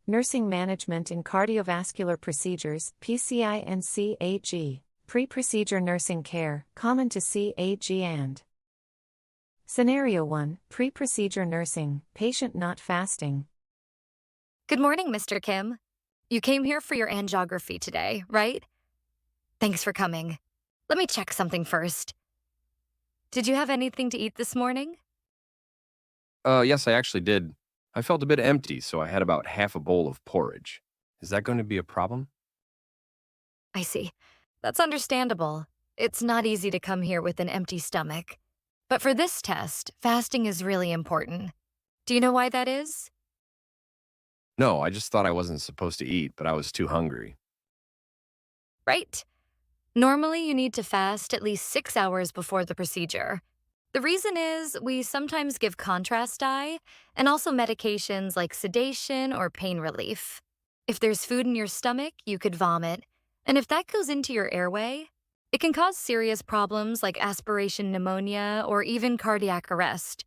Nursing Management in Cardiovascular Procedures, PCI and CAG. Pre-procedure nursing care, common to CAG and. Scenario 1, pre-procedure nursing, patient not fasting. Good morning, Mr. Kim. You came here for your angiography today, right? Thanks for coming. Let me check something first. Did you have anything to eat this morning? Yes, I actually did. I felt a bit empty, so I had about half a bowl of porridge. Is that going to be a problem? I see. That's understandable. It's not easy to come here with an empty stomach. But for this test, fasting is really important. Do you know why that is? No, I just thought I wasn't supposed to eat, but I was too hungry. Right. Normally, you need to fast at least 6 hours before the procedure. The reason is we sometimes give contrast dye and also medications like sedation or pain relief. If there's food in your stomach, you could vomit. And if that goes into your airway, it can cause serious problems like aspiration pneumonia or even cardiac arrest.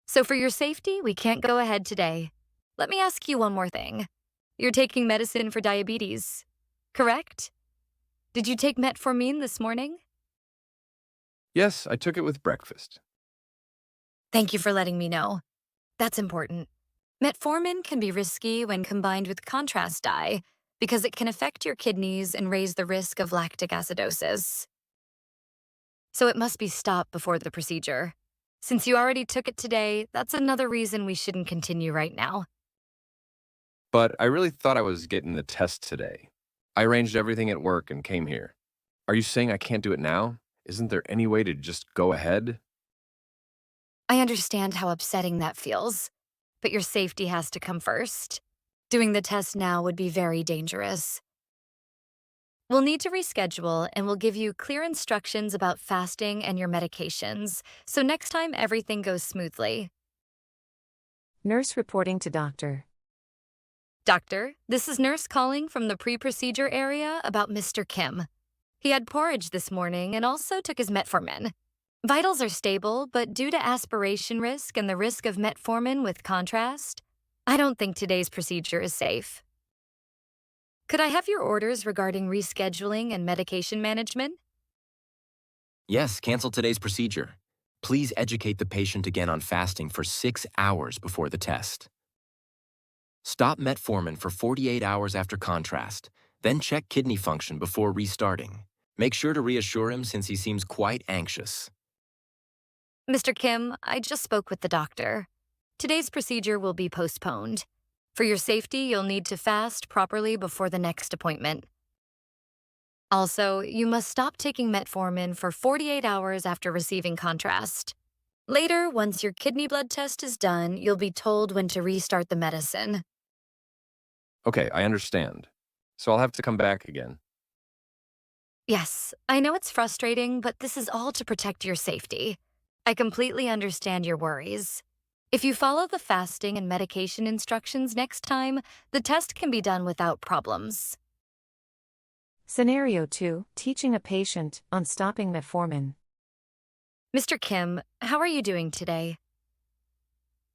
So for your safety, we can't go ahead today. Let me ask you one more thing. You're taking medicine for diabetes, correct? Did you take Metformin this morning? Yes, I took it with breakfast. Thank you for letting me know. That's important. Metformin can be risky when combined with contrast dye because it can affect your kidneys and raise the risk of lactic acidosis. So it must be stopped before the procedure. Since you already took it today, that's another reason we shouldn't continue right now. But I really thought I was getting the test today. I arranged everything at work and came here. Are you saying I can't do it now? Isn't there any way to just go ahead? I understand how upsetting that feels, but your safety has to come first. Doing the test now would be very dangerous. We'll need to reschedule, and we'll give you clear instructions about fasting and your medications, so next time everything goes smoothly. Nurse reporting to doctor. Doctor, this is nurse calling from the pre-procedure area about Mr. Kim. He had porridge this morning and also took his Metformin. Vitals are stable, but due to aspiration risk and the risk of Metformin with contrast, I don't think today's procedure is safe. Could I have your orders regarding rescheduling and medication management? Yes, cancel today's procedure. Please educate the patient again on fasting for 6 hours before the test. Stop Metformin for 48 hours after contrast, then check kidney function before restarting. Make sure to reassure him since he seems quite anxious. Mr. Kim, I just spoke with the doctor. Today's procedure will be postponed. For your safety, you'll need to fast properly before the next appointment. Also, you must stop taking Metformin for 48 hours after receiving contrast. Later, once your kidney blood test is done, you'll be told when to restart the medicine. Okay, I understand. So I'll have to come back again. Yes, I know it's frustrating, but this is all to protect your safety. I completely understand your worries. If you follow the fasting and medication instructions next time, the test can be done without problems. Scenario 2, teaching a patient on stopping Metformin. Mr. Kim, how are you doing today?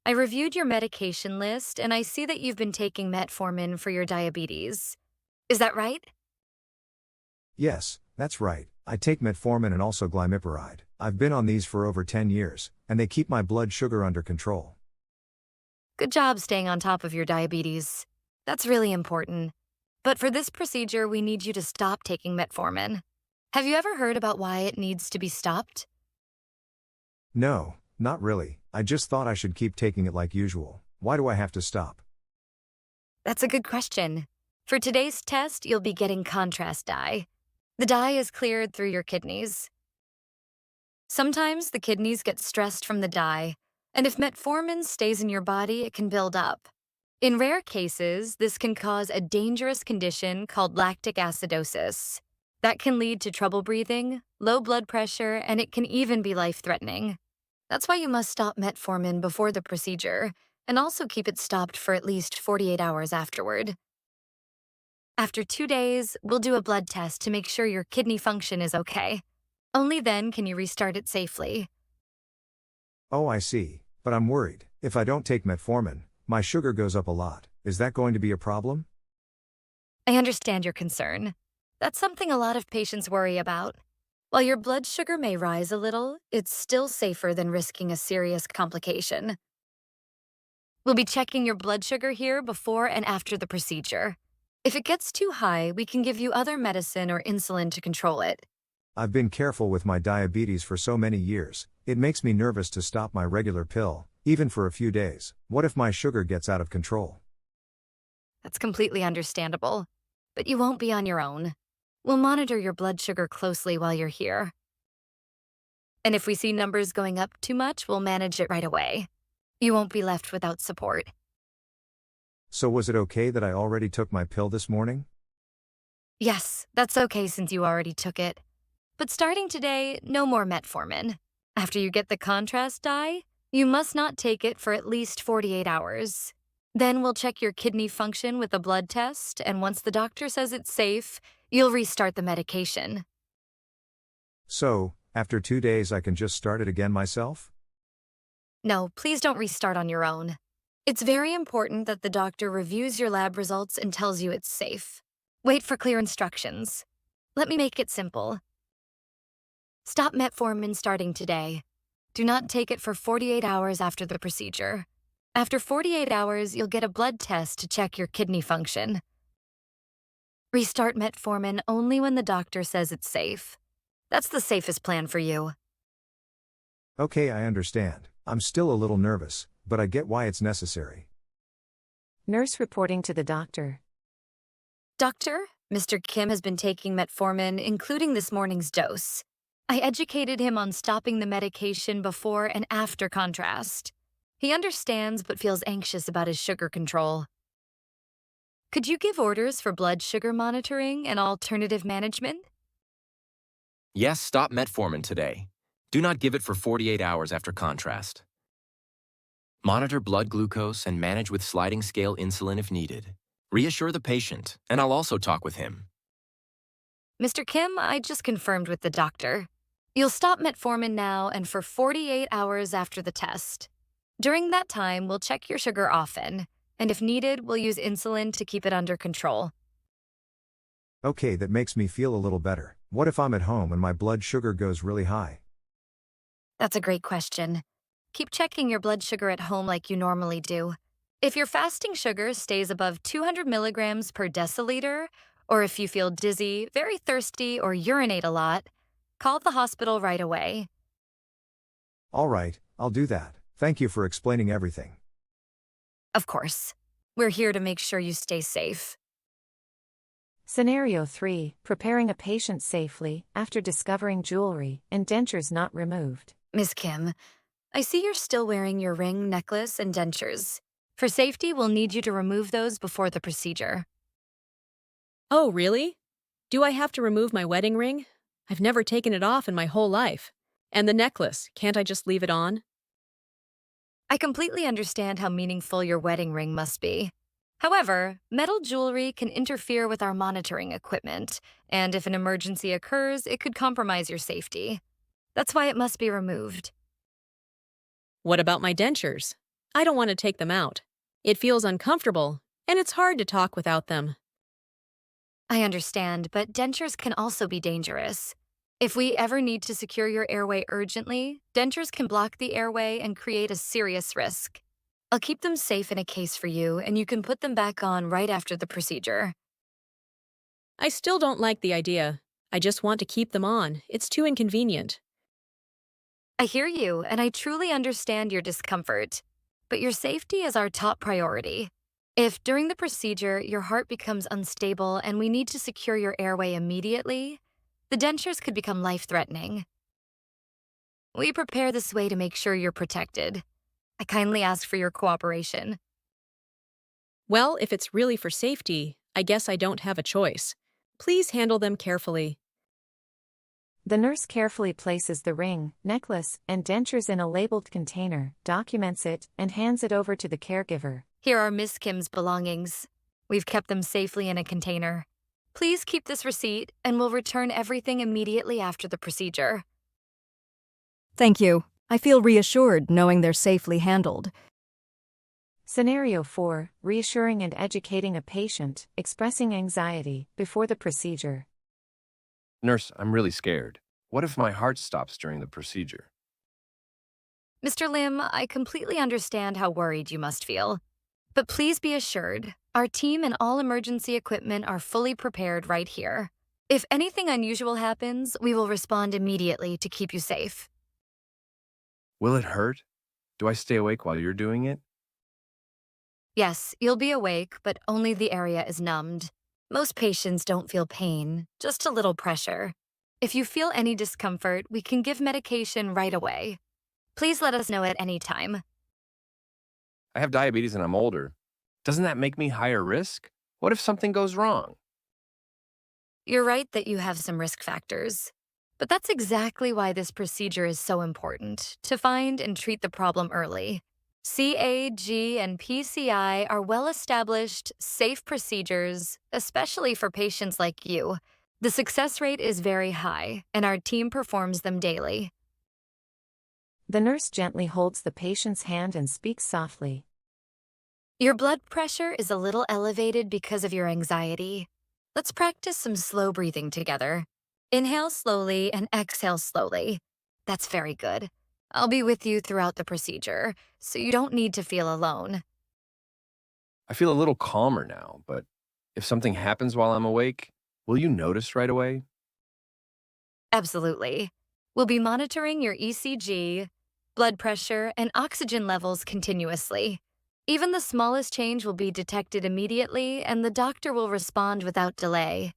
I reviewed your medication list and I see that you've been taking Metformin for your diabetes. Is that right? Yes, that's right. I take Metformin and also glimepiride. I've been on these for over 10 years, and they keep my blood sugar under control. Good job staying on top of your diabetes. That's really important. But for this procedure, we need you to stop taking Metformin. Have you ever heard about why it needs to be stopped? No, not really. I just thought I should keep taking it like usual. Why do I have to stop? That's a good question. For today's test, you'll be getting contrast dye. The dye is cleared through your kidneys. Sometimes the kidneys get stressed from the dye, and if Metformin stays in your body, it can build up. In rare cases, this can cause a dangerous condition called lactic acidosis. That can lead to trouble breathing, low blood pressure, and it can even be life-threatening. That's why you must stop Metformin before the procedure, and also keep it stopped for at least 48 hours afterward. After 2 days, we'll do a blood test to make sure your kidney function is okay. Only then can you restart it safely. Oh, I see. But I'm worried. If I don't take Metformin, my sugar goes up a lot. Is that going to be a problem? I understand your concern. That's something a lot of patients worry about. While your blood sugar may rise a little, it's still safer than risking a serious complication. We'll be checking your blood sugar here before and after the procedure. If it gets too high, we can give you other medicine or insulin to control it. I've been careful with my diabetes for so many years, it makes me nervous to stop my regular pill, even for a few days. What if my sugar gets out of control? That's completely understandable. But you won't be on your own. We'll monitor your blood sugar closely while you're here. And if we see numbers going up too much, we'll manage it right away. You won't be left without support. So was it okay that I already took my pill this morning? Yes, that's okay since you already took it. But starting today, no more Metformin. After you get the contrast dye, you must not take it for at least 48 hours. Then we'll check your kidney function with a blood test, and once the doctor says it's safe, you'll restart the medication. So, after 2 days I can just start it again myself? No, please don't restart on your own. It's very important that the doctor reviews your lab results and tells you it's safe. Wait for clear instructions. Let me make it simple. Stop Metformin starting today. Do not take it for 48 hours after the procedure. After 48 hours, you'll get a blood test to check your kidney function. Restart Metformin only when the doctor says it's safe. That's the safest plan for you. Okay, I understand. I'm still a little nervous, but I get why it's necessary. Nurse reporting to the doctor. Doctor, Mr. Kim has been taking Metformin, including this morning's dose. I educated him on stopping the medication before and after contrast. He understands but feels anxious about his sugar control. Could you give orders for blood sugar monitoring and alternative management? Yes, stop Metformin today. Do not give it for 48 hours after contrast. Monitor blood glucose and manage with sliding scale insulin if needed. Reassure the patient, and I'll also talk with him. Mr. Kim, I just confirmed with the doctor. You'll stop Metformin now and for 48 hours after the test. During that time, we'll check your sugar often, and if needed, we'll use insulin to keep it under control. Okay, that makes me feel a little better. What if I'm at home and my blood sugar goes really high? That's a great question. Keep checking your blood sugar at home like you normally do. If your fasting sugar stays above 200 milligrams per deciliter, or if you feel dizzy, very thirsty, or urinate a lot, call the hospital right away. All right, I'll do that. Thank you for explaining everything. Of course. We're here to make sure you stay safe. Scenario 3, preparing a patient safely after discovering jewelry and dentures not removed. Ms. Kim, I see you're still wearing your ring, necklace, and dentures. For safety, we'll need you to remove those before the procedure. Oh, really? Do I have to remove my wedding ring? I've never taken it off in my whole life. And the necklace, can't I just leave it on? I completely understand how meaningful your wedding ring must be. However, metal jewelry can interfere with our monitoring equipment, and if an emergency occurs, it could compromise your safety. That's why it must be removed. What about my dentures? I don't want to take them out. It feels uncomfortable, and it's hard to talk without them. I understand, but dentures can also be dangerous. If we ever need to secure your airway urgently, dentures can block the airway and create a serious risk. I'll keep them safe in a case for you, and you can put them back on right after the procedure. I still don't like the idea. I just want to keep them on. It's too inconvenient. I hear you, and I truly understand your discomfort. But your safety is our top priority. If, during the procedure, your heart becomes unstable and we need to secure your airway immediately, the dentures could become life-threatening. We prepare this way to make sure you're protected. I kindly ask for your cooperation. Well, if it's really for safety, I guess I don't have a choice. Please handle them carefully. The nurse carefully places the ring, necklace, and dentures in a labeled container, documents it, and hands it over to the caregiver. Here are Miss Kim's belongings. We've kept them safely in a container. Please keep this receipt, and we'll return everything immediately after the procedure. Thank you. I feel reassured knowing they're safely handled. Scenario 4, reassuring and educating a patient, expressing anxiety, before the procedure. Nurse, I'm really scared. What if my heart stops during the procedure? Mr. Lim, I completely understand how worried you must feel. But please be assured, our team and all emergency equipment are fully prepared right here. If anything unusual happens, we will respond immediately to keep you safe. Will it hurt? Do I stay awake while you're doing it? Yes, you'll be awake, but only the area is numbed. Most patients don't feel pain, just a little pressure. If you feel any discomfort, we can give medication right away. Please let us know at any time. I have diabetes and I'm older. Doesn't that make me higher risk? What if something goes wrong? You're right that you have some risk factors. But that's exactly why this procedure is so important, to find and treat the problem early. CAG and PCI are well-established, safe procedures, especially for patients like you. The success rate is very high, and our team performs them daily. The nurse gently holds the patient's hand and speaks softly. Your blood pressure is a little elevated because of your anxiety. Let's practice some slow breathing together. Inhale slowly and exhale slowly. That's very good. I'll be with you throughout the procedure, so you don't need to feel alone. I feel a little calmer now, but if something happens while I'm awake, will you notice right away? Absolutely. We'll be monitoring your ECG, blood pressure, and oxygen levels continuously. Even the smallest change will be detected immediately, and the doctor will respond without delay.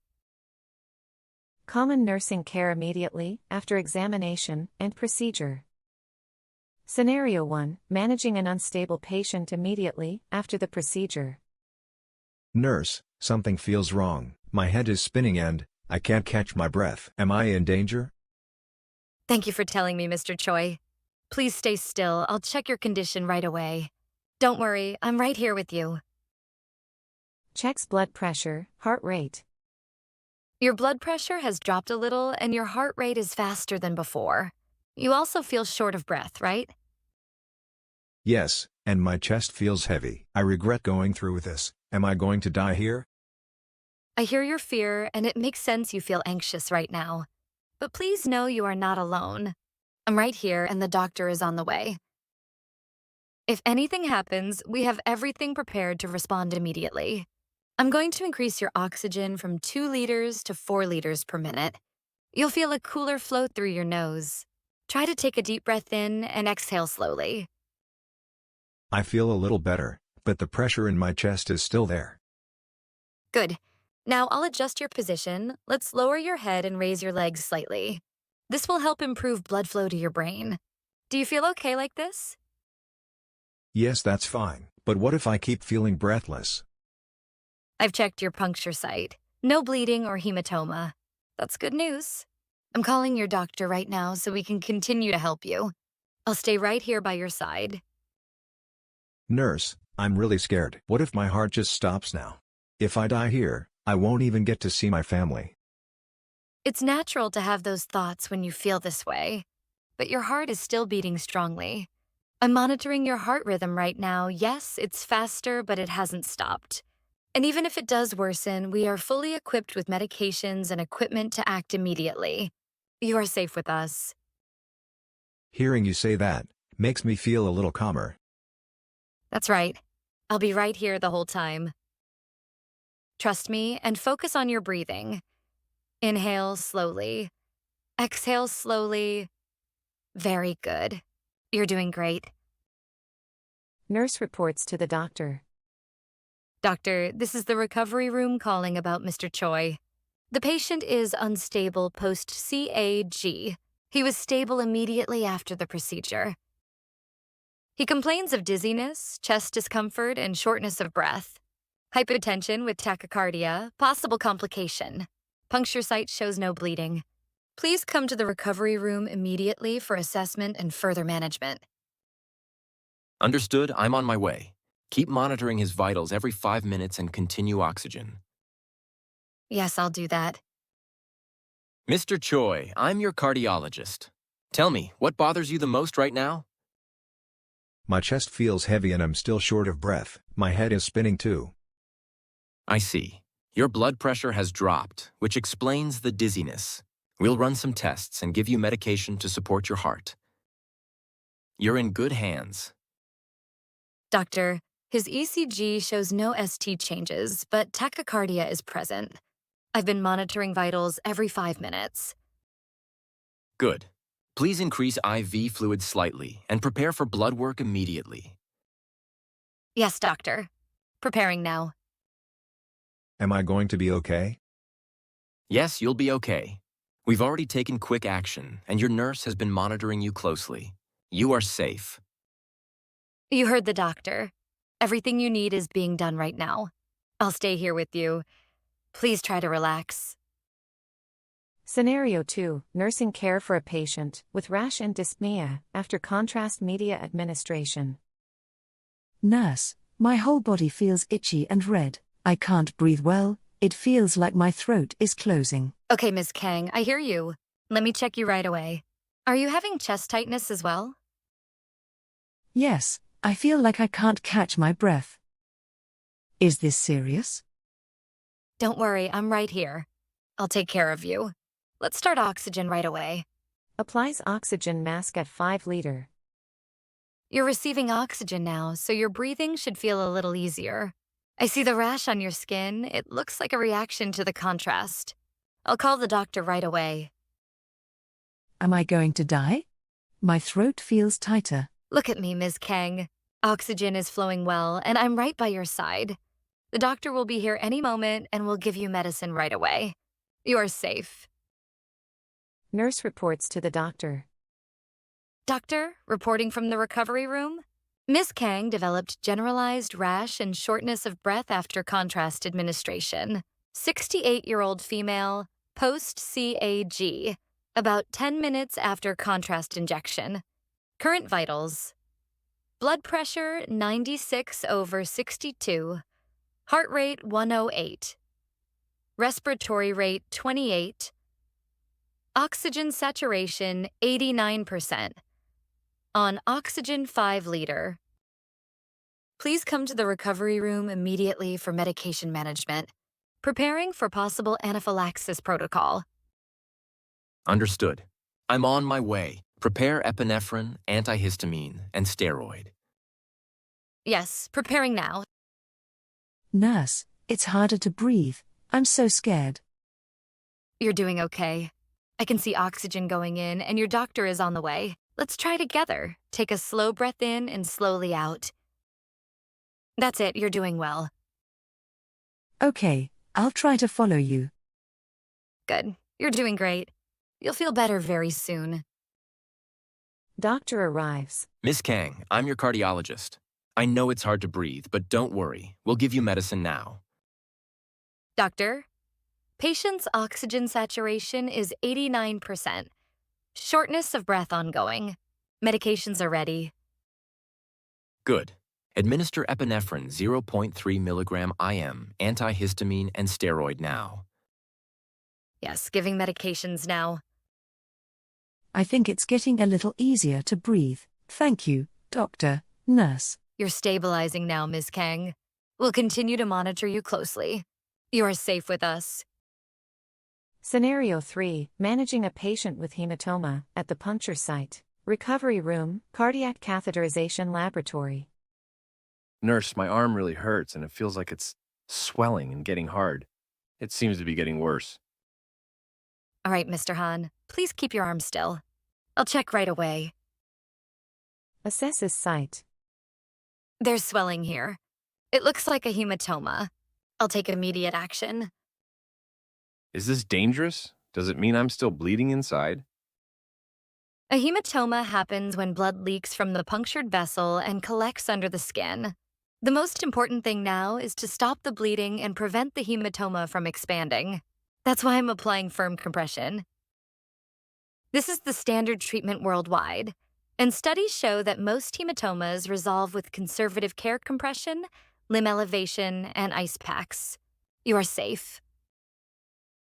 Common nursing care immediately, after examination, and procedure. Scenario 1, managing an unstable patient immediately, after the procedure. Nurse, something feels wrong. My head is spinning and I can't catch my breath. Am I in danger? Thank you for telling me, Mr. Choi. Please stay still. I'll check your condition right away. Don't worry, I'm right here with you. Checks blood pressure, heart rate. Your blood pressure has dropped a little and your heart rate is faster than before. You also feel short of breath, right? Yes, and my chest feels heavy. I regret going through with this. Am I going to die here? I hear your fear, and it makes sense you feel anxious right now. But please know you are not alone. I'm right here, and the doctor is on the way. If anything happens, we have everything prepared to respond immediately. I'm going to increase your oxygen from 2 liters to 4 liters per minute. You'll feel a cooler flow through your nose. Try to take a deep breath in and exhale slowly. I feel a little better, but the pressure in my chest is still there. Good. Now I'll adjust your position. Let's lower your head and raise your legs slightly. This will help improve blood flow to your brain. Do you feel okay like this? Yes, that's fine, but what if I keep feeling breathless? I've checked your puncture site. No bleeding or hematoma. That's good news. I'm calling your doctor right now so we can continue to help you. I'll stay right here by your side. Nurse, I'm really scared. What if my heart just stops now? If I die here, I won't even get to see my family. It's natural to have those thoughts when you feel this way, but your heart is still beating strongly. I'm monitoring your heart rhythm right now. Yes, it's faster, but it hasn't stopped. And even if it does worsen, we are fully equipped with medications and equipment to act immediately. You are safe with us. Hearing you say that makes me feel a little calmer. That's right. I'll be right here the whole time. Trust me and focus on your breathing. Inhale slowly. Exhale slowly. Very good. You're doing great. Nurse reports to the doctor. Doctor, this is the recovery room calling about Mr. Choi. The patient is unstable post-CAG. He was stable immediately after the procedure. He complains of dizziness, chest discomfort, and shortness of breath. Hypotension with tachycardia, possible complication. Puncture site shows no bleeding. Please come to the recovery room immediately for assessment and further management. Understood, I'm on my way. Keep monitoring his vitals every 5 minutes and continue oxygen. Yes, I'll do that. Mr. Choi, I'm your cardiologist. Tell me, what bothers you the most right now? My chest feels heavy and I'm still short of breath. My head is spinning too. I see. Your blood pressure has dropped, which explains the dizziness. We'll run some tests and give you medication to support your heart. You're in good hands. Doctor, his ECG shows no ST changes, but tachycardia is present. I've been monitoring vitals every 5 minutes. Good. Please increase IV fluid slightly and prepare for blood work immediately. Yes, doctor. Preparing now. Am I going to be okay? Yes, you'll be okay. We've already taken quick action, and your nurse has been monitoring you closely. You are safe. You heard the doctor. Everything you need is being done right now. I'll stay here with you. Please try to relax. Scenario 2, nursing care for a patient with rash and dyspnea after contrast media administration. Nurse, my whole body feels itchy and red. I can't breathe well. It feels like my throat is closing. Okay, Ms. Kang, I hear you. Let me check you right away. Are you having chest tightness as well? Yes, I feel like I can't catch my breath. Is this serious? Don't worry, I'm right here. I'll take care of you. Let's start oxygen right away. Applies oxygen mask at 5 liter. You're receiving oxygen now, so your breathing should feel a little easier. I see the rash on your skin. It looks like a reaction to the contrast. I'll call the doctor right away. Am I going to die? My throat feels tighter. Look at me, Ms. Kang. Oxygen is flowing well, and I'm right by your side. The doctor will be here any moment and will give you medicine right away. You are safe. Nurse reports to the doctor. Doctor, reporting from the recovery room. Ms. Kang developed generalized rash and shortness of breath after contrast administration. 68-year-old female, post-CAG, about 10 minutes after contrast injection. Current vitals. Blood pressure 96/62. Heart rate 108. Respiratory rate 28. Oxygen saturation 89%. On oxygen 5 liter. Please come to the recovery room immediately for medication management. Preparing for possible anaphylaxis protocol. Understood. I'm on my way. Prepare epinephrine, antihistamine, and steroid. Yes, preparing now. Nurse, it's harder to breathe. I'm so scared. You're doing okay. I can see oxygen going in, and your doctor is on the way. Let's try together. Take a slow breath in and slowly out. That's it, you're doing well. Okay, I'll try to follow you. Good. You're doing great. You'll feel better very soon. Doctor arrives. Miss Kang, I'm your cardiologist. I know it's hard to breathe, but don't worry. We'll give you medicine now. Doctor, patient's oxygen saturation is 89%. Shortness of breath ongoing. Medications are ready. Good. Administer epinephrine 0.3 milligram IM, antihistamine, and steroid now. Yes, giving medications now. I think it's getting a little easier to breathe. Thank you, doctor, nurse. You're stabilizing now, Ms. Kang. We'll continue to monitor you closely. You are safe with us. Scenario 3, managing a patient with hematoma at the puncture site. Recovery room, cardiac catheterization laboratory. Nurse, my arm really hurts and it feels like it's swelling and getting hard. It seems to be getting worse. All right, Mr. Han, please keep your arm still. I'll check right away. Assesses site. There's swelling here. It looks like a hematoma. I'll take immediate action. Is this dangerous? Does it mean I'm still bleeding inside? A hematoma happens when blood leaks from the punctured vessel and collects under the skin. The most important thing now is to stop the bleeding and prevent the hematoma from expanding. That's why I'm applying firm compression. This is the standard treatment worldwide, and studies show that most hematomas resolve with conservative care compression, limb elevation, and ice packs. You are safe.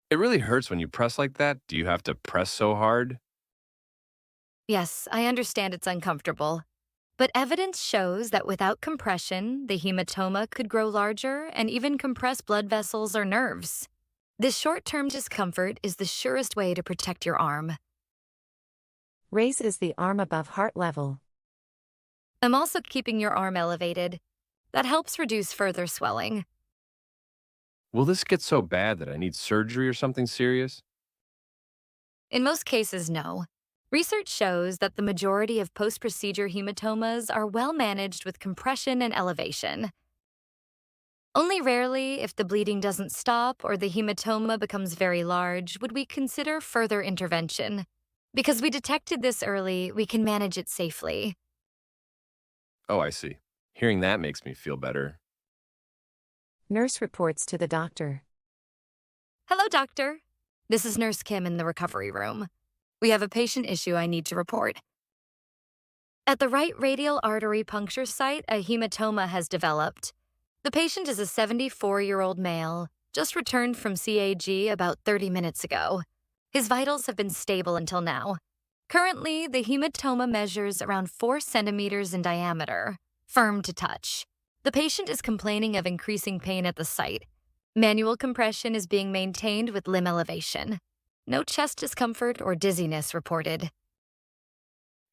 It really hurts when you press like that. Do you have to press so hard? Yes, I understand it's uncomfortable. But evidence shows that without compression, the hematoma could grow larger and even compress blood vessels or nerves. This short-term discomfort is the surest way to protect your arm. Raises the arm above heart level. I'm also keeping your arm elevated. That helps reduce further swelling. Will this get so bad that I need surgery or something serious? In most cases, no. Research shows that the majority of post-procedure hematomas are well managed with compression and elevation. Only rarely, if the bleeding doesn't stop or the hematoma becomes very large, would we consider further intervention. Because we detected this early, we can manage it safely. Oh, I see. Hearing that makes me feel better. Nurse reports to the doctor. Hello, doctor. This is Nurse Kim in the recovery room. We have a patient issue I need to report. At the right radial artery puncture site, a hematoma has developed. The patient is a 74-year-old male, just returned from CAG about 30 minutes ago. His vitals have been stable until now. Currently, the hematoma measures around 4 centimeters in diameter, firm to touch. The patient is complaining of increasing pain at the site. Manual compression is being maintained with limb elevation. No chest discomfort or dizziness reported.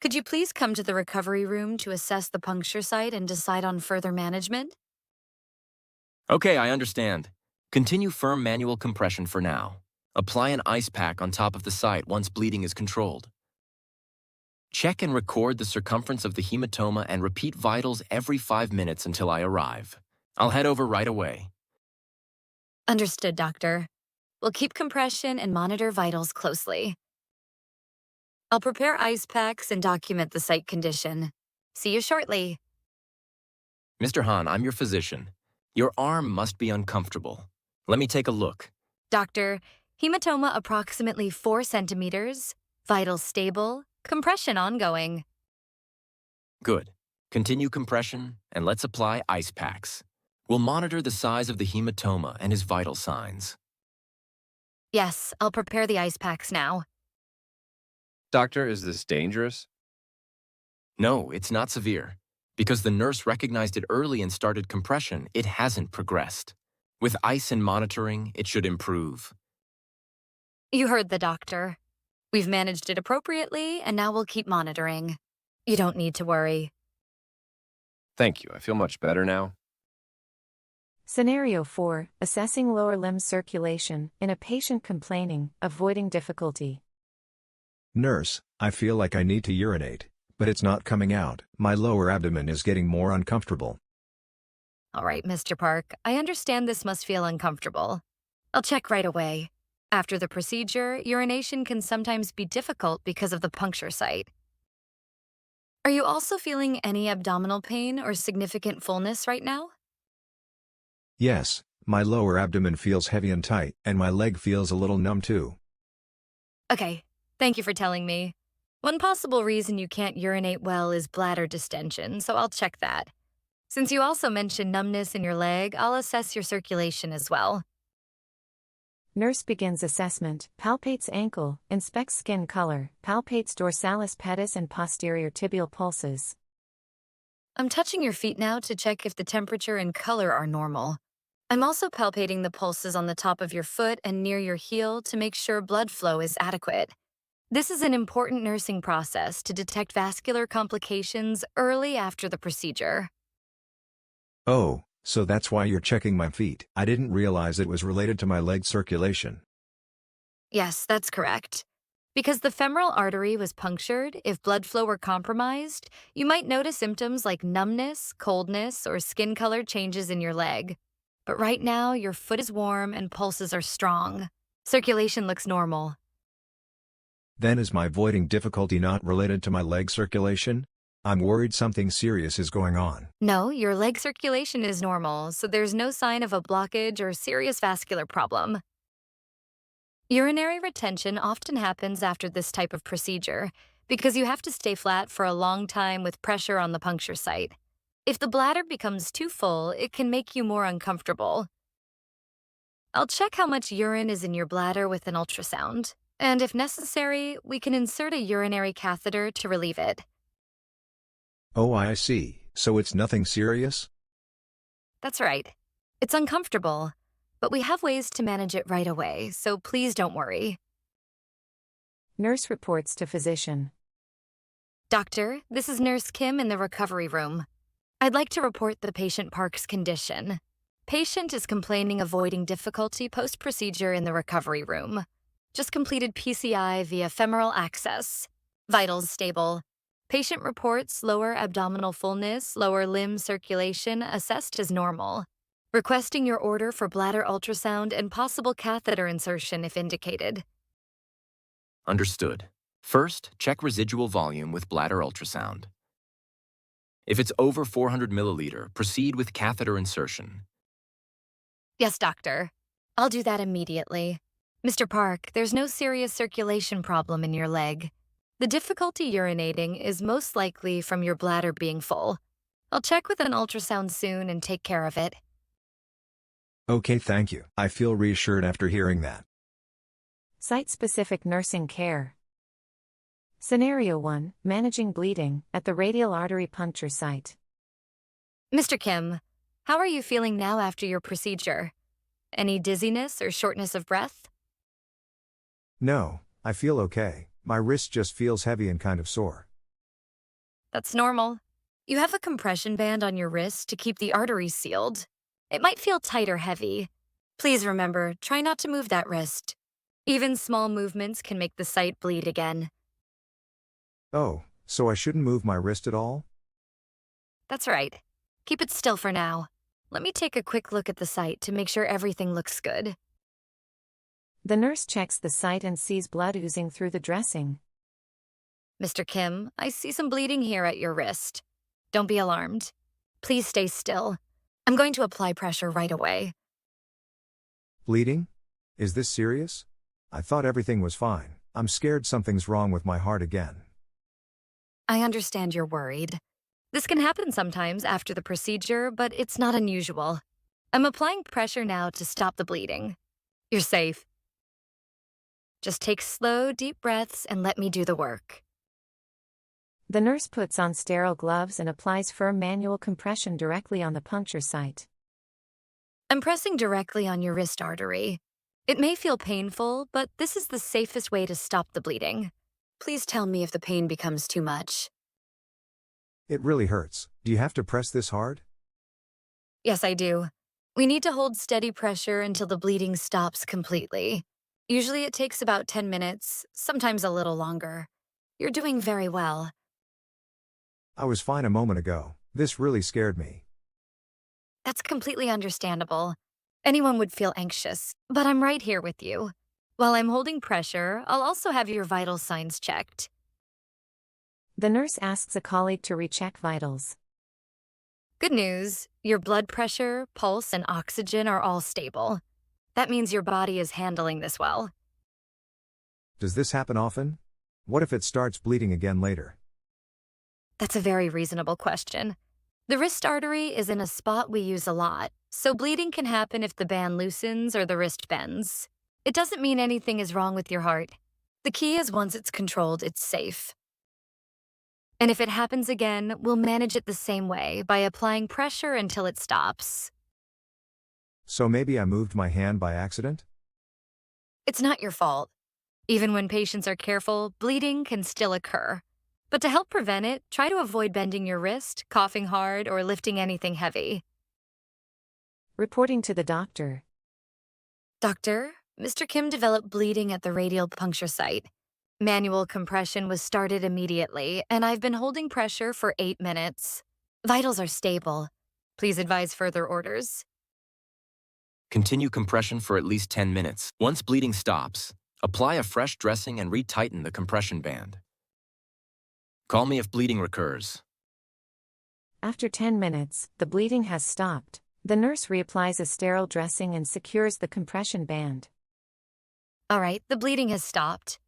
Could you please come to the recovery room to assess the puncture site and decide on further management? Okay, I understand. Continue firm manual compression for now. Apply an ice pack on top of the site once bleeding is controlled. Check and record the circumference of the hematoma and repeat vitals every 5 minutes until I arrive. I'll head over right away. Understood, doctor. We'll keep compression and monitor vitals closely. I'll prepare ice packs and document the site condition. See you shortly. Mr. Han, I'm your physician. Your arm must be uncomfortable. Let me take a look. Doctor, hematoma approximately 4 centimeters, vitals stable, compression ongoing. Good. Continue compression, and let's apply ice packs. We'll monitor the size of the hematoma and his vital signs. Yes, I'll prepare the ice packs now. Doctor, is this dangerous? No, it's not severe. Because the nurse recognized it early and started compression, it hasn't progressed. With ice and monitoring, it should improve. You heard the doctor. We've managed it appropriately, and now we'll keep monitoring. You don't need to worry. Thank you. I feel much better now. Scenario 4, assessing lower limb circulation in a patient complaining, avoiding difficulty. Nurse, I feel like I need to urinate, but it's not coming out. My lower abdomen is getting more uncomfortable. All right, Mr. Park, I understand this must feel uncomfortable. I'll check right away. After the procedure, urination can sometimes be difficult because of the puncture site. Are you also feeling any abdominal pain or significant fullness right now? Yes, my lower abdomen feels heavy and tight, and my leg feels a little numb too. Okay, thank you for telling me. One possible reason you can't urinate well is bladder distension, so I'll check that. Since you also mentioned numbness in your leg, I'll assess your circulation as well. Nurse begins assessment, palpates ankle, inspects skin color, palpates dorsalis pedis and posterior tibial pulses. I'm touching your feet now to check if the temperature and color are normal. I'm also palpating the pulses on the top of your foot and near your heel to make sure blood flow is adequate. This is an important nursing process to detect vascular complications early after the procedure. Oh, so that's why you're checking my feet. I didn't realize it was related to my leg circulation. Yes, that's correct. Because the femoral artery was punctured, if blood flow were compromised, you might notice symptoms like numbness, coldness, or skin color changes in your leg. But right now, your foot is warm and pulses are strong. Circulation looks normal. Then is my voiding difficulty not related to my leg circulation? I'm worried something serious is going on. No, your leg circulation is normal, so there's no sign of a blockage or serious vascular problem. Urinary retention often happens after this type of procedure because you have to stay flat for a long time with pressure on the puncture site. If the bladder becomes too full, it can make you more uncomfortable. I'll check how much urine is in your bladder with an ultrasound, and if necessary, we can insert a urinary catheter to relieve it. Oh, I see. So it's nothing serious? That's right. It's uncomfortable, but we have ways to manage it right away, so please don't worry. Nurse reports to physician. Doctor, this is Nurse Kim in the recovery room. I'd like to report the patient Park's condition. Patient is complaining of voiding difficulty post-procedure in the recovery room. Just completed PCI via femoral access. Vitals stable. Patient reports lower abdominal fullness, lower limb circulation assessed as normal. Requesting your order for bladder ultrasound and possible catheter insertion if indicated. Understood. First, check residual volume with bladder ultrasound. If it's over 400 milliliter, proceed with catheter insertion. Yes, doctor. I'll do that immediately. Mr. Park, there's no serious circulation problem in your leg. The difficulty urinating is most likely from your bladder being full. I'll check with an ultrasound soon and take care of it. Okay, thank you. I feel reassured after hearing that. Site-specific nursing care. Scenario 1, managing bleeding at the radial artery puncture site. Mr. Kim, how are you feeling now after your procedure? Any dizziness or shortness of breath? No, I feel okay. My wrist just feels heavy and kind of sore. That's normal. You have a compression band on your wrist to keep the arteries sealed. It might feel tight or heavy. Please remember, try not to move that wrist. Even small movements can make the site bleed again. Oh, so I shouldn't move my wrist at all? That's right. Keep it still for now. Let me take a quick look at the site to make sure everything looks good. The nurse checks the site and sees blood oozing through the dressing. Mr. Kim, I see some bleeding here at your wrist. Don't be alarmed. Please stay still. I'm going to apply pressure right away. Bleeding? Is this serious? I thought everything was fine. I'm scared something's wrong with my heart again. I understand you're worried. This can happen sometimes after the procedure, but it's not unusual. I'm applying pressure now to stop the bleeding. You're safe. Just take slow, deep breaths and let me do the work. The nurse puts on sterile gloves and applies firm manual compression directly on the puncture site. I'm pressing directly on your wrist artery. It may feel painful, but this is the safest way to stop the bleeding. Please tell me if the pain becomes too much. It really hurts. Do you have to press this hard? Yes, I do. We need to hold steady pressure until the bleeding stops completely. Usually it takes about 10 minutes, sometimes a little longer. You're doing very well. I was fine a moment ago. This really scared me. That's completely understandable. Anyone would feel anxious, but I'm right here with you. While I'm holding pressure, I'll also have your vital signs checked. The nurse asks a colleague to recheck vitals. Good news, your blood pressure, pulse, and oxygen are all stable. That means your body is handling this well. Does this happen often? What if it starts bleeding again later? That's a very reasonable question. The wrist artery is in a spot we use a lot, so bleeding can happen if the band loosens or the wrist bends. It doesn't mean anything is wrong with your heart. The key is once it's controlled, it's safe. And if it happens again, we'll manage it the same way by applying pressure until it stops. So maybe I moved my hand by accident? It's not your fault. Even when patients are careful, bleeding can still occur. But to help prevent it, try to avoid bending your wrist, coughing hard, or lifting anything heavy. Reporting to the doctor. Doctor, Mr. Kim developed bleeding at the radial puncture site. Manual compression was started immediately, and I've been holding pressure for 8 minutes. Vitals are stable. Please advise further orders. Continue compression for at least 10 minutes. Once bleeding stops, apply a fresh dressing and retighten the compression band. Call me if bleeding recurs. After 10 minutes, the bleeding has stopped. The nurse reapplies a sterile dressing and secures the compression band. All right, the bleeding has stopped.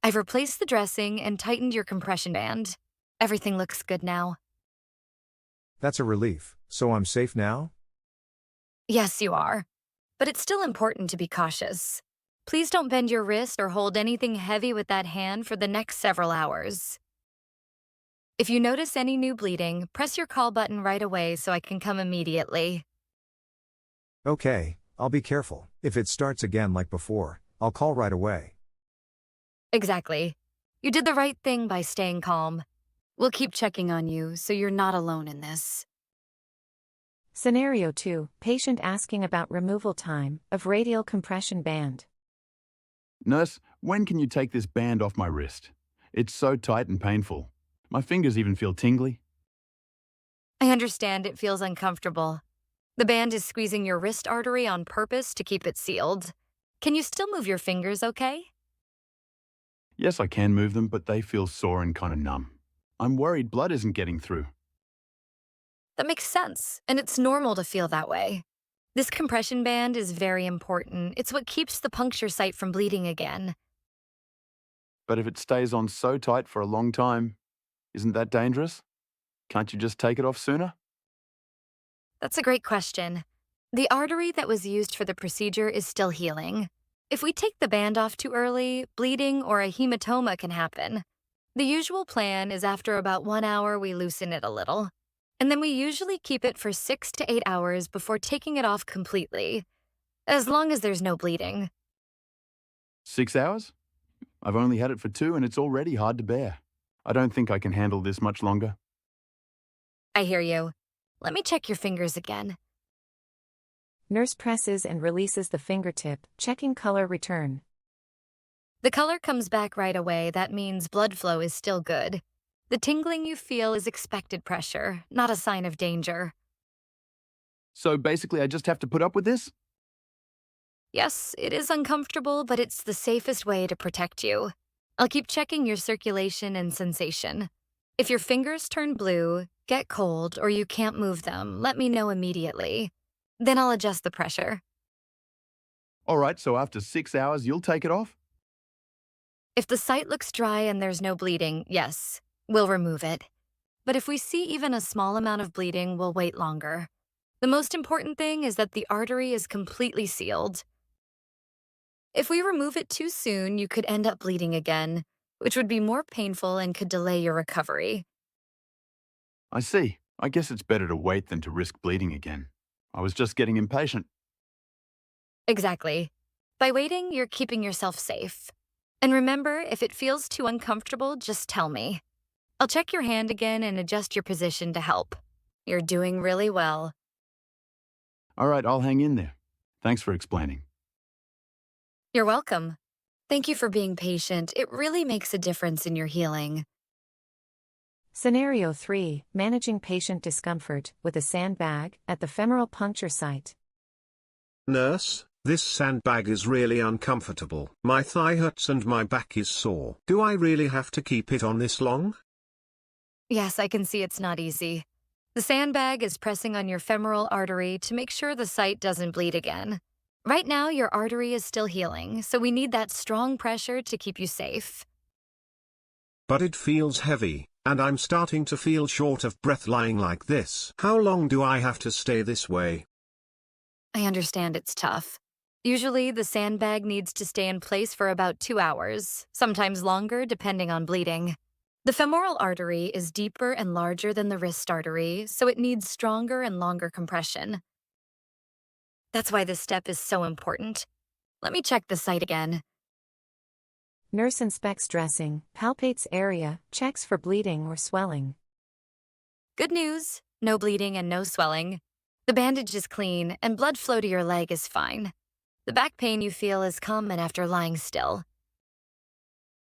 I've replaced the dressing and tightened your compression band. Everything looks good now. That's a relief. So I'm safe now? Yes, you are. But it's still important to be cautious. Please don't bend your wrist or hold anything heavy with that hand for the next several hours. If you notice any new bleeding, press your call button right away so I can come immediately. Okay, I'll be careful. If it starts again like before, I'll call right away. Exactly. You did the right thing by staying calm. We'll keep checking on you so you're not alone in this. Scenario 2, patient asking about removal time of radial compression band. Nurse, when can you take this band off my wrist? It's so tight and painful. My fingers even feel tingly. I understand it feels uncomfortable. The band is squeezing your wrist artery on purpose to keep it sealed. Can you still move your fingers okay? Yes, I can move them, but they feel sore and kind of numb. I'm worried blood isn't getting through. That makes sense, and it's normal to feel that way. This compression band is very important. It's what keeps the puncture site from bleeding again. But if it stays on so tight for a long time, isn't that dangerous? Can't you just take it off sooner? That's a great question. The artery that was used for the procedure is still healing. If we take the band off too early, bleeding or a hematoma can happen. The usual plan is after about 1 hour we loosen it a little. And then we usually keep it for 6 to 8 hours before taking it off completely, as long as there's no bleeding. 6 hours? I've only had it for 2 and it's already hard to bear. I don't think I can handle this much longer. I hear you. Let me check your fingers again. Nurse presses and releases the fingertip, checking color return. The color comes back right away. That means blood flow is still good. The tingling you feel is expected pressure, not a sign of danger. So basically I just have to put up with this? Yes, it is uncomfortable, but it's the safest way to protect you. I'll keep checking your circulation and sensation. If your fingers turn blue, get cold, or you can't move them, let me know immediately. Then I'll adjust the pressure. All right, so after 6 hours, you'll take it off? If the site looks dry and there's no bleeding, yes, we'll remove it. But if we see even a small amount of bleeding, we'll wait longer. The most important thing is that the artery is completely sealed. If we remove it too soon, you could end up bleeding again, which would be more painful and could delay your recovery. I see. I guess it's better to wait than to risk bleeding again. I was just getting impatient. Exactly. By waiting, you're keeping yourself safe. And remember, if it feels too uncomfortable, just tell me. I'll check your hand again and adjust your position to help. You're doing really well. All right, I'll hang in there. Thanks for explaining. You're welcome. Thank you for being patient. It really makes a difference in your healing. Scenario 3, managing patient discomfort with a sandbag at the femoral puncture site. Nurse, this sandbag is really uncomfortable. My thigh hurts and my back is sore. Do I really have to keep it on this long? Yes, I can see it's not easy. The sandbag is pressing on your femoral artery to make sure the site doesn't bleed again. Right now, your artery is still healing, so we need that strong pressure to keep you safe. But it feels heavy, and I'm starting to feel short of breath lying like this. How long do I have to stay this way? I understand it's tough. Usually, the sandbag needs to stay in place for about 2 hours, sometimes longer depending on bleeding. The femoral artery is deeper and larger than the wrist artery, so it needs stronger and longer compression. That's why this step is so important. Let me check the site again. Nurse inspects dressing, palpates area, checks for bleeding or swelling. Good news, no bleeding and no swelling. The bandage is clean and blood flow to your leg is fine. The back pain you feel is common after lying still.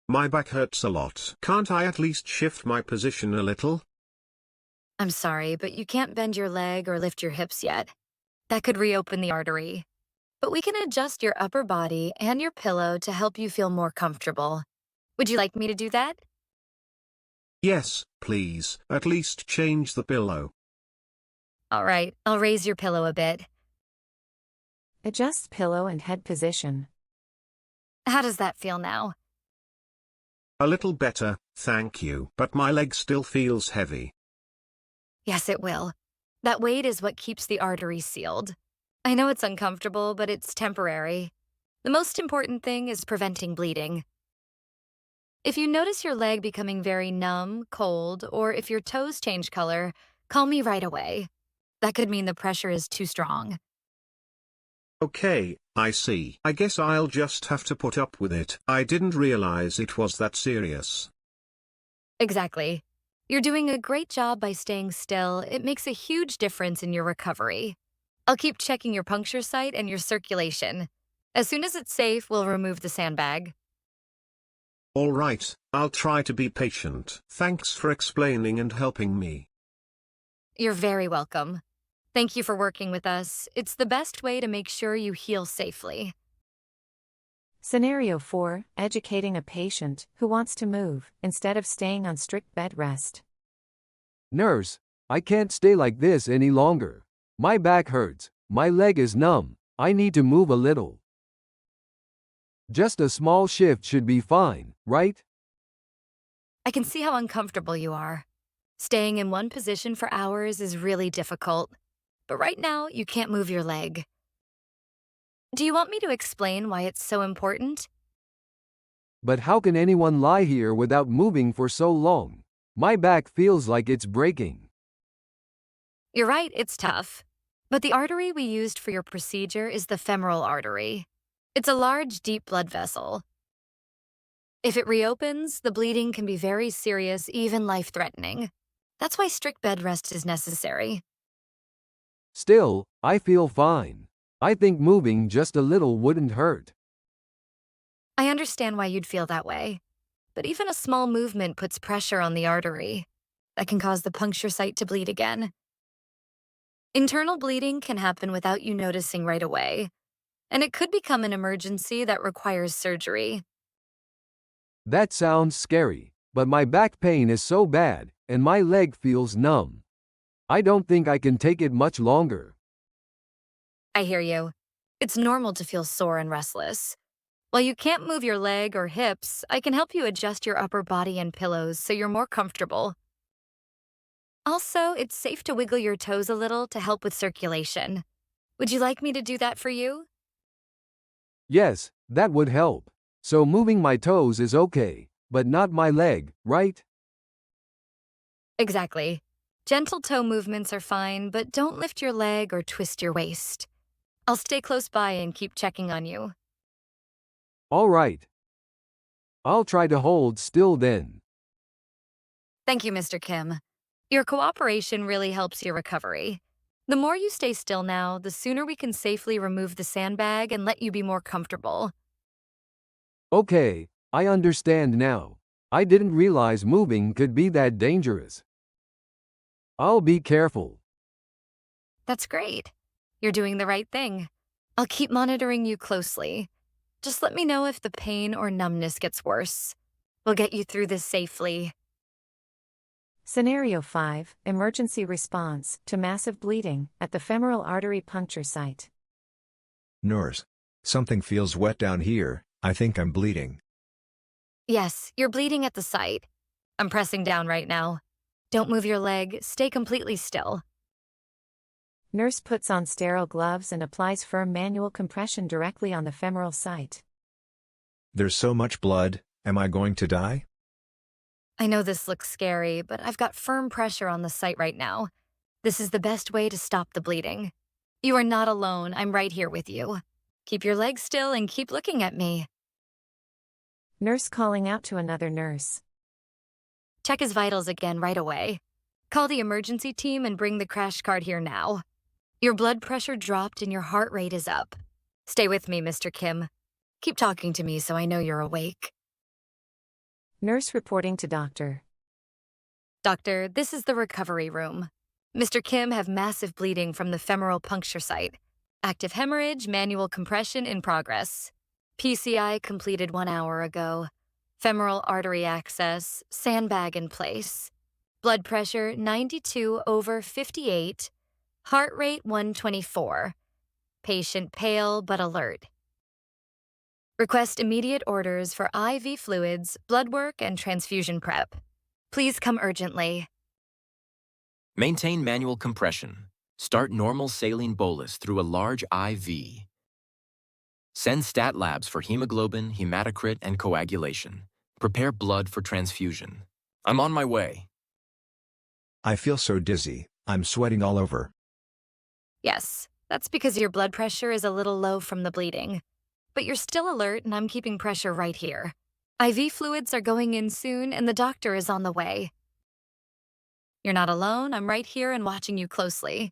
My back hurts a lot. Can't I at least shift my position a little? I'm sorry, but you can't bend your leg or lift your hips yet. That could reopen the artery. But we can adjust your upper body and your pillow to help you feel more comfortable. Would you like me to do that? Yes, please. At least change the pillow. All right, I'll raise your pillow a bit. Adjusts pillow and head position. How does that feel now? A little better, thank you. But my leg still feels heavy. Yes, it will. That weight is what keeps the artery sealed. I know it's uncomfortable, but it's temporary. The most important thing is preventing bleeding. If you notice your leg becoming very numb, cold, or if your toes change color, call me right away. That could mean the pressure is too strong. Okay, I see. I guess I'll just have to put up with it. I didn't realize it was that serious. Exactly. You're doing a great job by staying still. It makes a huge difference in your recovery. I'll keep checking your puncture site and your circulation. As soon as it's safe, we'll remove the sandbag. All right, I'll try to be patient. Thanks for explaining and helping me. You're very welcome. Thank you for working with us. It's the best way to make sure you heal safely. Scenario 4, educating a patient who wants to move instead of staying on strict bed rest. Nurse, I can't stay like this any longer. My back hurts, my leg is numb, I need to move a little. Just a small shift should be fine, right? I can see how uncomfortable you are. Staying in one position for hours is really difficult. But right now, you can't move your leg. Do you want me to explain why it's so important? But how can anyone lie here without moving for so long? My back feels like it's breaking. You're right, it's tough. But the artery we used for your procedure is the femoral artery. It's a large, deep blood vessel. If it reopens, the bleeding can be very serious, even life-threatening. That's why strict bed rest is necessary. Still, I feel fine. I think moving just a little wouldn't hurt. I understand why you'd feel that way. But even a small movement puts pressure on the artery. That can cause the puncture site to bleed again. Internal bleeding can happen without you noticing right away, and it could become an emergency that requires surgery. That sounds scary, but my back pain is so bad, and my leg feels numb. I don't think I can take it much longer. I hear you. It's normal to feel sore and restless. While you can't move your leg or hips, I can help you adjust your upper body and pillows so you're more comfortable. Also, it's safe to wiggle your toes a little to help with circulation. Would you like me to do that for you? Yes, that would help. So moving my toes is okay, but not my leg, right? Exactly. Gentle toe movements are fine, but don't lift your leg or twist your waist. I'll stay close by and keep checking on you. All right. I'll try to hold still then. Thank you, Mr. Kim. Your cooperation really helps your recovery. The more you stay still now, the sooner we can safely remove the sandbag and let you be more comfortable. Okay, I understand now. I didn't realize moving could be that dangerous. I'll be careful. That's great. You're doing the right thing. I'll keep monitoring you closely. Just let me know if the pain or numbness gets worse. We'll get you through this safely. Scenario 5, emergency response to massive bleeding at the femoral artery puncture site. Nurse. Something feels wet down here, I think I'm bleeding. Yes, you're bleeding at the site. I'm pressing down right now. Don't move your leg, stay completely still. Nurse puts on sterile gloves and applies firm manual compression directly on the femoral site. There's so much blood, am I going to die? I know this looks scary, but I've got firm pressure on the site right now. This is the best way to stop the bleeding. You are not alone, I'm right here with you. Keep your legs still and keep looking at me. Nurse calling out to another nurse. Check his vitals again right away. Call the emergency team and bring the crash cart here now. Your blood pressure dropped and your heart rate is up. Stay with me, Mr. Kim. Keep talking to me so I know you're awake. Nurse reporting to doctor. Doctor, this is the recovery room. Mr. Kim have massive bleeding from the femoral puncture site. Active hemorrhage, manual compression in progress. PCI completed 1 hour ago. Femoral artery access, sandbag in place. Blood pressure 92/58. Heart rate 124. Patient pale but alert. Request immediate orders for IV fluids, blood work, and transfusion prep. Please come urgently. Maintain manual compression. Start normal saline bolus through a large IV. Send stat labs for hemoglobin, hematocrit, and coagulation. Prepare blood for transfusion. I'm on my way. I feel so dizzy, I'm sweating all over. Yes, that's because your blood pressure is a little low from the bleeding. But you're still alert and I'm keeping pressure right here. IV fluids are going in soon and the doctor is on the way. You're not alone, I'm right here and watching you closely.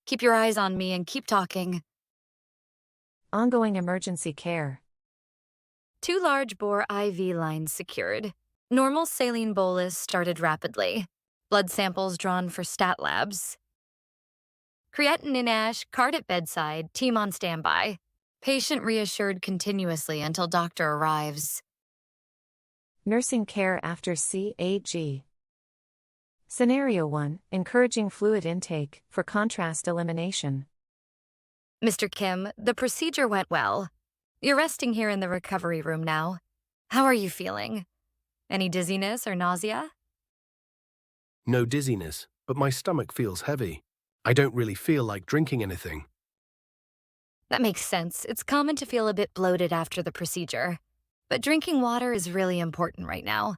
Keep your eyes on me and keep talking. Ongoing emergency care. 2 large bore IV lines secured. Normal saline bolus started rapidly. Blood samples drawn for stat labs. Creatinine in ash, card at bedside, team on standby. Patient reassured continuously until doctor arrives. Nursing care after CAG. Scenario 1, encouraging fluid intake for contrast elimination. Mr. Kim, the procedure went well. You're resting here in the recovery room now. How are you feeling? Any dizziness or nausea? No dizziness, but my stomach feels heavy. I don't really feel like drinking anything. That makes sense. It's common to feel a bit bloated after the procedure. But drinking water is really important right now.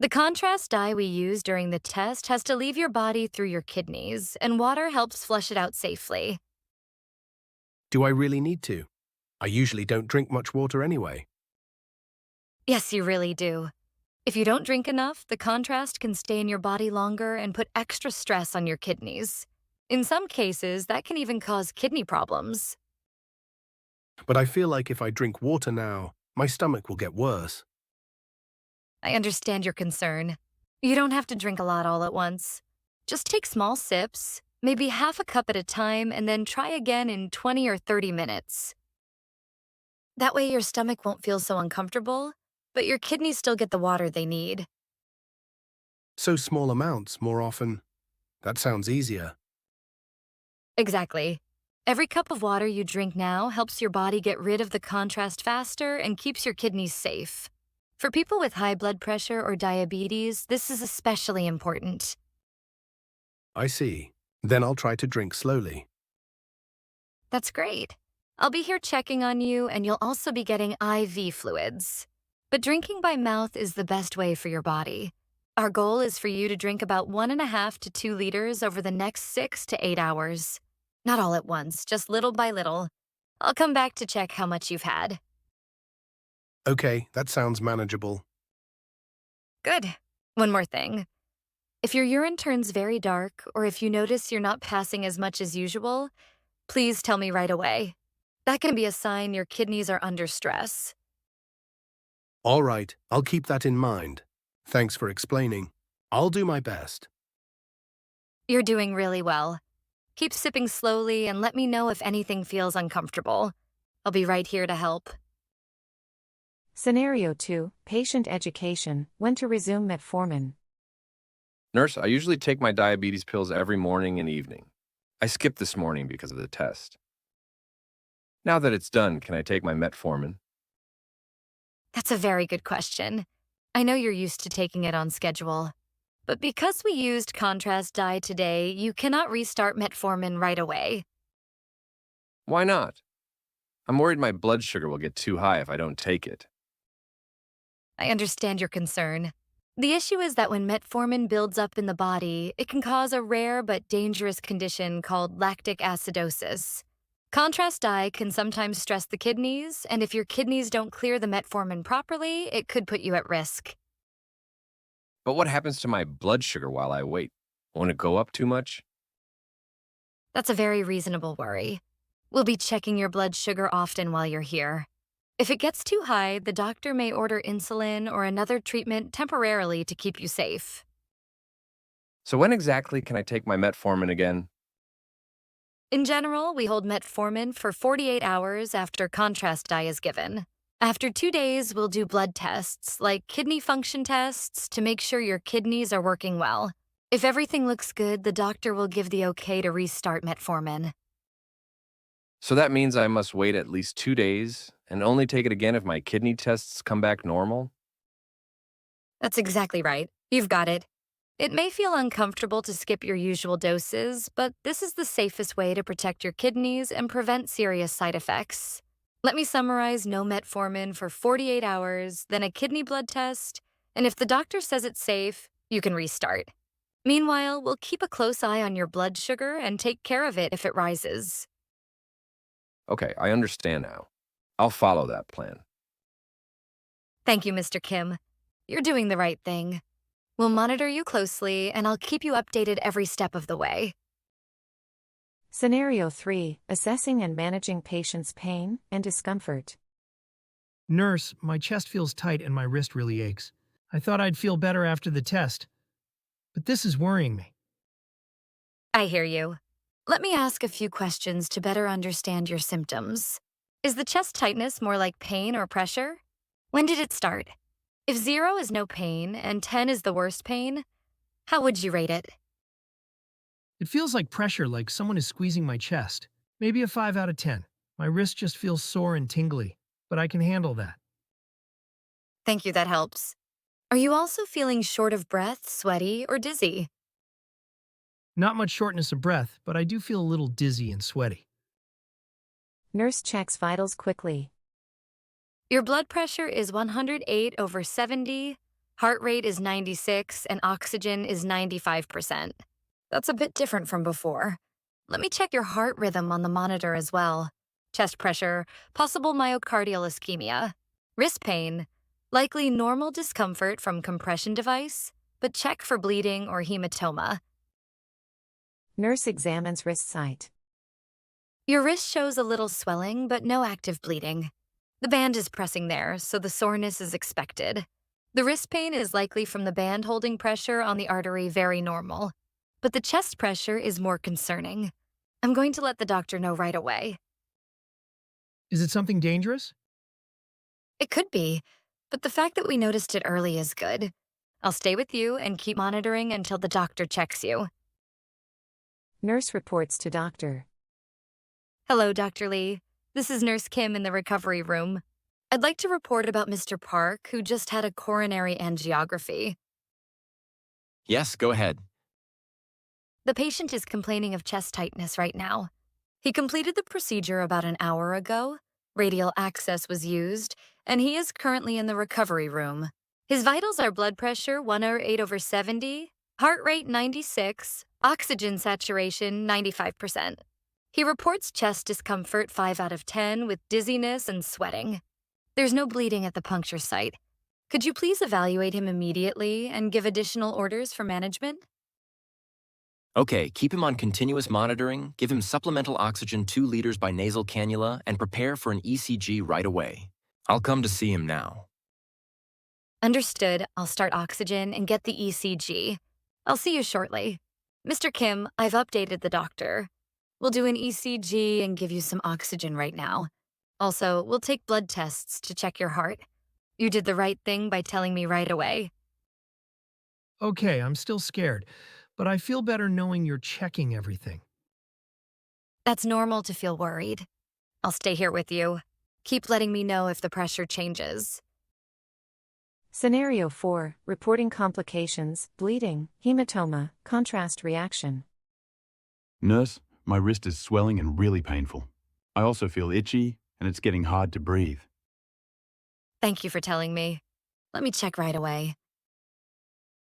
The contrast dye we use during the test has to leave your body through your kidneys, and water helps flush it out safely. Do I really need to? I usually don't drink much water anyway. Yes, you really do. If you don't drink enough, the contrast can stay in your body longer and put extra stress on your kidneys. In some cases, that can even cause kidney problems. But I feel like if I drink water now, my stomach will get worse. I understand your concern. You don't have to drink a lot all at once. Just take small sips, maybe half a cup at a time, and then try again in 20 or 30 minutes. That way your stomach won't feel so uncomfortable, but your kidneys still get the water they need. So small amounts more often. That sounds easier. Exactly. Every cup of water you drink now helps your body get rid of the contrast faster and keeps your kidneys safe. For people with high blood pressure or diabetes, this is especially important. I see. Then I'll try to drink slowly. That's great. I'll be here checking on you, and you'll also be getting IV fluids. But drinking by mouth is the best way for your body. Our goal is for you to drink about 1.5 to 2 liters over the next 6 to 8 hours. Not all at once, just little by little. I'll come back to check how much you've had. Okay, that sounds manageable. Good. One more thing. If your urine turns very dark, or if you notice you're not passing as much as usual, please tell me right away. That can be a sign your kidneys are under stress. All right, I'll keep that in mind. Thanks for explaining. I'll do my best. You're doing really well. Keep sipping slowly and let me know if anything feels uncomfortable. I'll be right here to help. Scenario 2, patient education, when to resume Metformin. Nurse, I usually take my diabetes pills every morning and evening. I skipped this morning because of the test. Now that it's done, can I take my Metformin? That's a very good question. I know you're used to taking it on schedule. But because we used contrast dye today, you cannot restart Metformin right away. Why not? I'm worried my blood sugar will get too high if I don't take it. I understand your concern. The issue is that when Metformin builds up in the body, it can cause a rare but dangerous condition called lactic acidosis. Contrast dye can sometimes stress the kidneys, and if your kidneys don't clear the Metformin properly, it could put you at risk. But what happens to my blood sugar while I wait? Won't it go up too much? That's a very reasonable worry. We'll be checking your blood sugar often while you're here. If it gets too high, the doctor may order insulin or another treatment temporarily to keep you safe. So when exactly can I take my Metformin again? In general, we hold Metformin for 48 hours after contrast dye is given. After 2 days, we'll do blood tests, like kidney function tests, to make sure your kidneys are working well. If everything looks good, the doctor will give the okay to restart Metformin. So that means I must wait at least 2 days and only take it again if my kidney tests come back normal? That's exactly right. You've got it. It may feel uncomfortable to skip your usual doses, but this is the safest way to protect your kidneys and prevent serious side effects. Let me summarize: no Metformin for 48 hours, then a kidney blood test, And if the doctor says it's safe, you can restart. Meanwhile, we'll keep a close eye on your blood sugar and take care of it if it rises. Okay, I understand now. I'll follow that plan. Thank you, Mr. Kim. You're doing the right thing. We'll monitor you closely, and I'll keep you updated every step of the way. Scenario 3, assessing and managing patients' pain and discomfort. Nurse, my chest feels tight and my wrist really aches. I thought I'd feel better after the test, but this is worrying me. I hear you. Let me ask a few questions to better understand your symptoms. Is the chest tightness more like pain or pressure? When did it start? If 0 is no pain and 10 is the worst pain, how would you rate it? It feels like pressure, like someone is squeezing my chest. Maybe a 5 out of 10. My wrist just feels sore and tingly, but I can handle that. Thank you, that helps. Are you also feeling short of breath, sweaty, or dizzy? Not much shortness of breath, but I do feel a little dizzy and sweaty. Nurse checks vitals quickly. Your blood pressure is 108/70, heart rate is 96, and oxygen is 95%. That's a bit different from before. Let me check your heart rhythm on the monitor as well. Chest pressure, possible myocardial ischemia. Wrist pain, likely normal discomfort from compression device, but check for bleeding or hematoma. Nurse examines wrist site. Your wrist shows a little swelling, but no active bleeding. The band is pressing there, so the soreness is expected. The wrist pain is likely from the band holding pressure on the artery, very normal. But the chest pressure is more concerning. I'm going to let the doctor know right away. Is it something dangerous? It could be, but the fact that we noticed it early is good. I'll stay with you and keep monitoring until the doctor checks you. Nurse reports to doctor. Hello, Dr. Lee. This is Nurse Kim in the recovery room. I'd like to report about Mr. Park, who just had a coronary angiography. Yes, go ahead. The patient is complaining of chest tightness right now. He completed the procedure about an hour ago. Radial access was used, and he is currently in the recovery room. His vitals are blood pressure 108/70, heart rate 96, oxygen saturation 95%. He reports chest discomfort 5 out of 10 with dizziness and sweating. There's no bleeding at the puncture site. Could you please evaluate him immediately and give additional orders for management? Okay, keep him on continuous monitoring, give him supplemental oxygen 2 liters by nasal cannula, and prepare for an ECG right away. I'll come to see him now. Understood. I'll start oxygen and get the ECG. I'll see you shortly. Mr. Kim, I've updated the doctor. We'll do an ECG and give you some oxygen right now. Also, we'll take blood tests to check your heart. You did the right thing by telling me right away. Okay, I'm still scared, but I feel better knowing you're checking everything. That's normal to feel worried. I'll stay here with you. Keep letting me know if the pressure changes. Scenario 4, reporting complications, bleeding, hematoma, contrast reaction. Nurse, my wrist is swelling and really painful. I also feel itchy, and it's getting hard to breathe. Thank you for telling me. Let me check right away.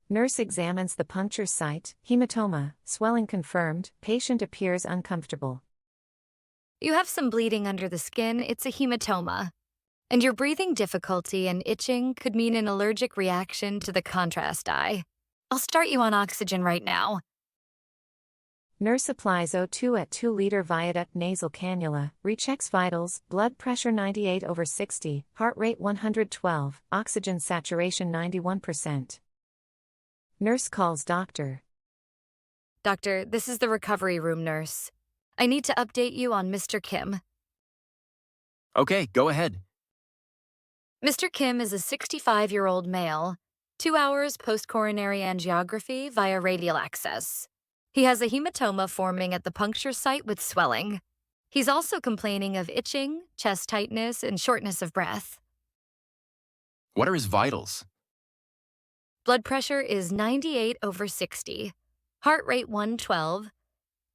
Nurse examines the puncture site, hematoma, swelling confirmed, patient appears uncomfortable. You have some bleeding under the skin, it's a hematoma. And your breathing difficulty and itching could mean an allergic reaction to the contrast dye. I'll start you on oxygen right now. Nurse applies O2 at 2-liter viaduct nasal cannula, rechecks vitals, blood pressure 98/60, heart rate 112, oxygen saturation 91%. Nurse calls doctor. Doctor, this is the recovery room nurse. I need to update you on Mr. Kim. Okay, go ahead. Mr. Kim is a 65-year-old male, 2 hours post-coronary angiography via radial access. He has a hematoma forming at the puncture site with swelling. He's also complaining of itching, chest tightness, and shortness of breath. What are his vitals? Blood pressure is 98/60, heart rate 112,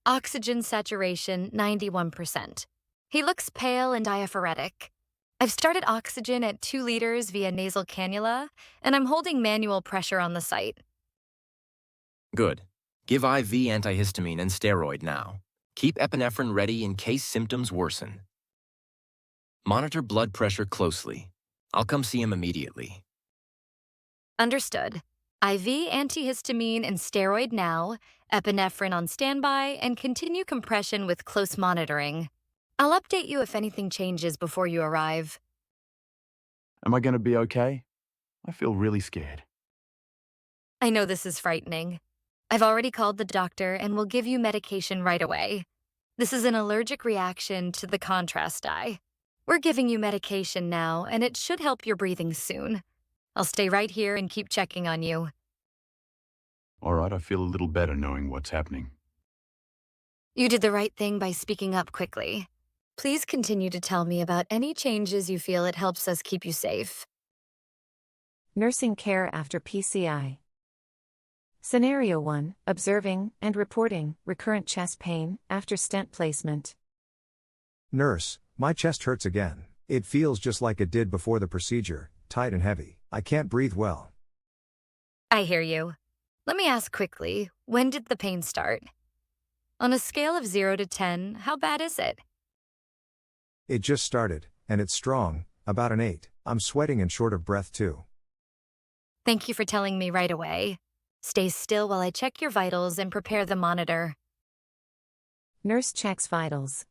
oxygen saturation 91%. He looks pale and diaphoretic. I've started oxygen at 2 liters via nasal cannula, and I'm holding manual pressure on the site. Good. Give IV antihistamine and steroid now. Keep epinephrine ready in case symptoms worsen. Monitor blood pressure closely. I'll come see him immediately. Understood. IV antihistamine and steroid now, epinephrine on standby, and continue compression with close monitoring. I'll update you if anything changes before you arrive. Am I going to be okay? I feel really scared. I know this is frightening. I've already called the doctor and will give you medication right away. This is an allergic reaction to the contrast dye. We're giving you medication now, and it should help your breathing soon. I'll stay right here and keep checking on you. All right, I feel a little better knowing what's happening. You did the right thing by speaking up quickly. Please continue to tell me about any changes you feel it helps us keep you safe. Nursing care after PCI. Scenario 1, observing and reporting recurrent chest pain after stent placement. Nurse, my chest hurts again. It feels just like it did before the procedure, tight and heavy. I can't breathe well. I hear you. Let me ask quickly, when did the pain start? On a scale of 0 to 10, how bad is it? It just started, and it's strong, about an 8. I'm sweating and short of breath too. Thank you for telling me right away. Stay still while I check your vitals and prepare the monitor. Nurse checks vitals.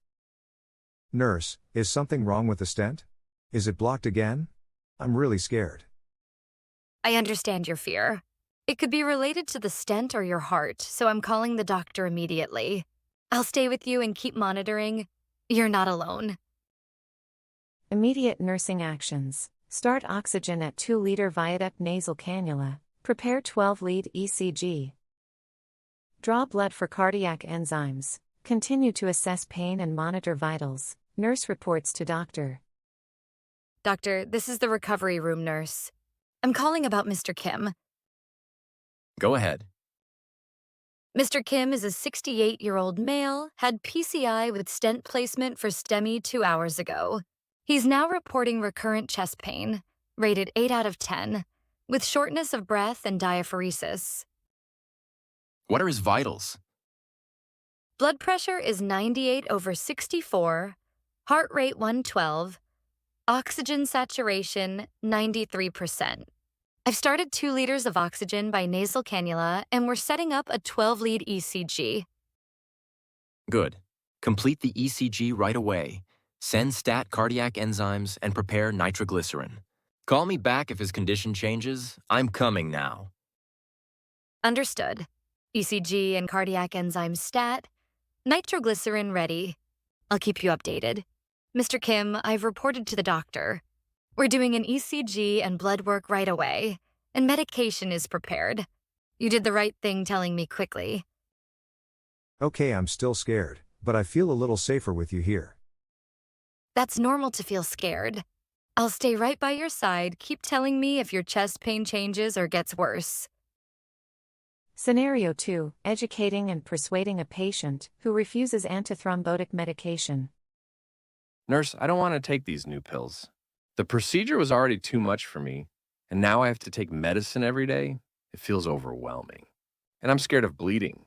Nurse, is something wrong with the stent? Is it blocked again? I'm really scared. I understand your fear. It could be related to the stent or your heart, so I'm calling the doctor immediately. I'll stay with you and keep monitoring. You're not alone. Immediate nursing actions. Start oxygen at 2-liter viaduct nasal cannula. Prepare 12-lead ECG. Draw blood for cardiac enzymes. Continue to assess pain and monitor vitals. Nurse reports to doctor. Doctor, this is the recovery room nurse. I'm calling about Mr. Kim. Go ahead. Mr. Kim is a 68-year-old male, had PCI with stent placement for STEMI 2 hours ago. He's now reporting recurrent chest pain, rated 8 out of 10, with shortness of breath and diaphoresis. What are his vitals? Blood pressure is 98/64, heart rate 112, oxygen saturation 93%. I've started 2 liters of oxygen by nasal cannula, and we're setting up a 12-lead ECG. Good. Complete the ECG right away. Send stat cardiac enzymes and prepare nitroglycerin. Call me back if his condition changes. I'm coming now. Understood. ECG and cardiac enzyme stat. Nitroglycerin ready. I'll keep you updated. Mr. Kim, I've reported to the doctor. We're doing an ECG and blood work right away, and medication is prepared. You did the right thing telling me quickly. Okay, I'm still scared, but I feel a little safer with you here. That's normal to feel scared. I'll stay right by your side. Keep telling me if your chest pain changes or gets worse. Scenario 2, educating and persuading a patient who refuses antithrombotic medication. Nurse, I don't want to take these new pills. The procedure was already too much for me, and now I have to take medicine every day. It feels overwhelming. And I'm scared of bleeding.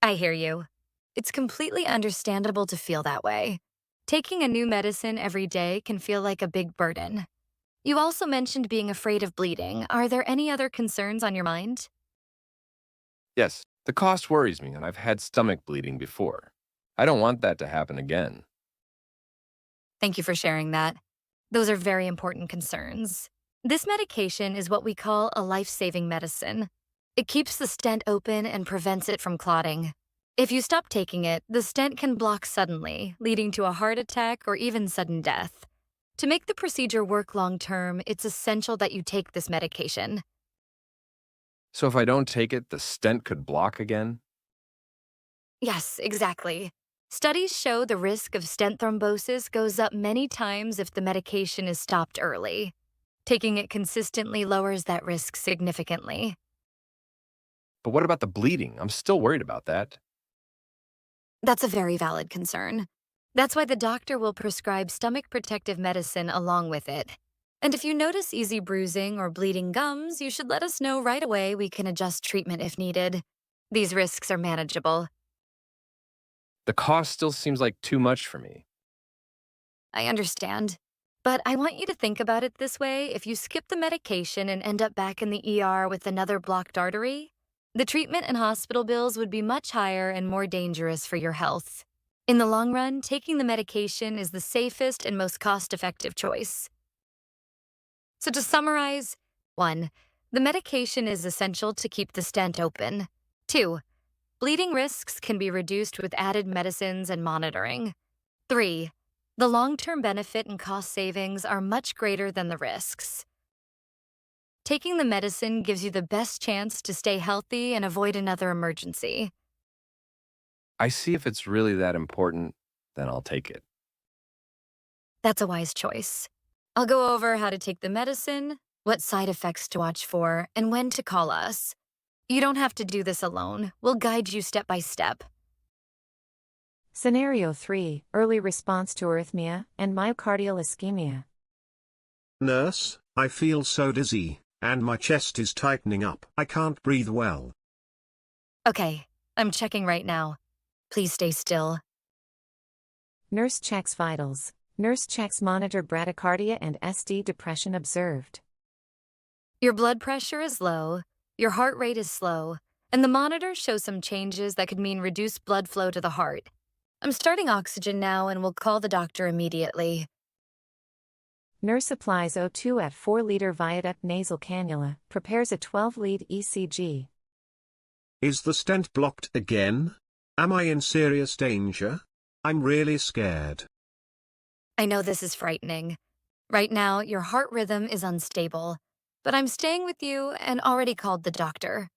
I hear you. It's completely understandable to feel that way. Taking a new medicine every day can feel like a big burden. You also mentioned being afraid of bleeding. Are there any other concerns on your mind? Yes, the cost worries me, and I've had stomach bleeding before. I don't want that to happen again. Thank you for sharing that. Those are very important concerns. This medication is what we call a life-saving medicine. It keeps the stent open and prevents it from clotting. If you stop taking it, the stent can block suddenly, leading to a heart attack or even sudden death. To make the procedure work long-term, it's essential that you take this medication. So if I don't take it, the stent could block again? Yes, exactly. Studies show the risk of stent thrombosis goes up many times if the medication is stopped early. Taking it consistently lowers that risk significantly. But what about the bleeding? I'm still worried about that. That's a very valid concern. That's why the doctor will prescribe stomach protective medicine along with it. And if you notice easy bruising or bleeding gums, you should let us know right away. We can adjust treatment if needed. These risks are manageable. The cost still seems like too much for me. I understand. But I want you to think about it this way. If you skip the medication and end up back in the ER with another blocked artery, the treatment and hospital bills would be much higher and more dangerous for your health. In the long run, taking the medication is the safest and most cost-effective choice. So to summarize, 1. The medication is essential to keep the stent open. 2. Bleeding risks can be reduced with added medicines and monitoring. 3. The long-term benefit and cost savings are much greater than the risks. Taking the medicine gives you the best chance to stay healthy and avoid another emergency. I see if it's really that important, then I'll take it. That's a wise choice. I'll go over how to take the medicine, what side effects to watch for, and when to call us. You don't have to do this alone. We'll guide you step by step. Scenario 3, early response to arrhythmia and myocardial ischemia. Nurse, I feel so dizzy, and my chest is tightening up. I can't breathe well. Okay, I'm checking right now. Please stay still. Nurse checks vitals. Nurse checks monitor bradycardia and ST depression observed. Your blood pressure is low, your heart rate is slow, and the monitor shows some changes that could mean reduced blood flow to the heart. I'm starting oxygen now and will call the doctor immediately. Nurse applies O2 at 4-liter viaduct nasal cannula, prepares a 12-lead ECG. Is the stent blocked again? Am I in serious danger? I'm really scared. I know this is frightening. Right now, your heart rhythm is unstable, but I'm staying with you and already called the doctor.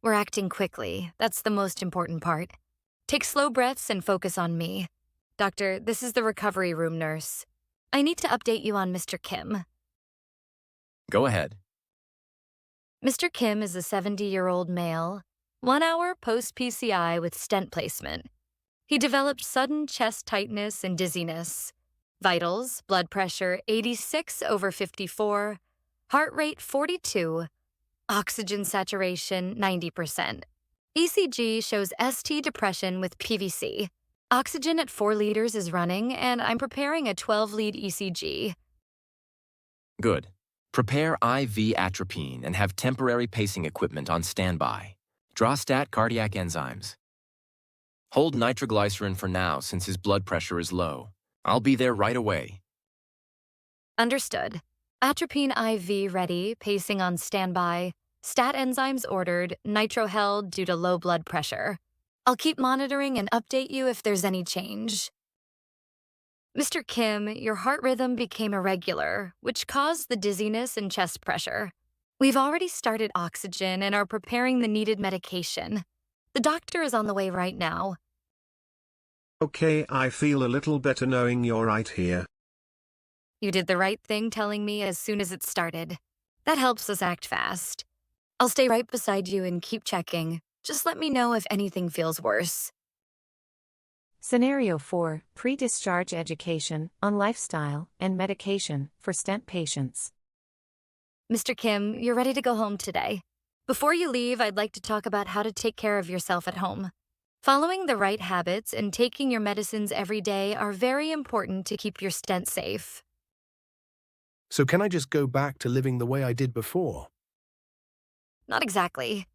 We're acting quickly. That's the most important part. Take slow breaths and focus on me. Doctor, this is the recovery room nurse. I need to update you on Mr. Kim. Go ahead. Mr. Kim is a 70-year-old male, 1 hour post-PCI with stent placement. He developed sudden chest tightness and dizziness. Vitals, blood pressure 86/54, heart rate 42, oxygen saturation 90%. ECG shows ST depression with PVC. Oxygen at 4 liters is running, and I'm preparing a 12-lead ECG. Good. Prepare IV atropine and have temporary pacing equipment on standby. Draw stat cardiac enzymes. Hold nitroglycerin for now since his blood pressure is low. I'll be there right away. Understood. Atropine IV ready, pacing on standby. Stat enzymes ordered, nitro held due to low blood pressure. I'll keep monitoring and update you if there's any change. Mr. Kim, your heart rhythm became irregular, which caused the dizziness and chest pressure. We've already started oxygen and are preparing the needed medication. The doctor is on the way right now. Okay, I feel a little better knowing you're right here. You did the right thing telling me as soon as it started. That helps us act fast. I'll stay right beside you and keep checking. Just let me know if anything feels worse. Scenario 4, pre-discharge education on lifestyle and medication for stent patients. Mr. Kim, you're ready to go home today. Before you leave, I'd like to talk about how to take care of yourself at home. Following the right habits and taking your medicines every day are very important to keep your stent safe. So can I just go back to living the way I did before? Not exactly.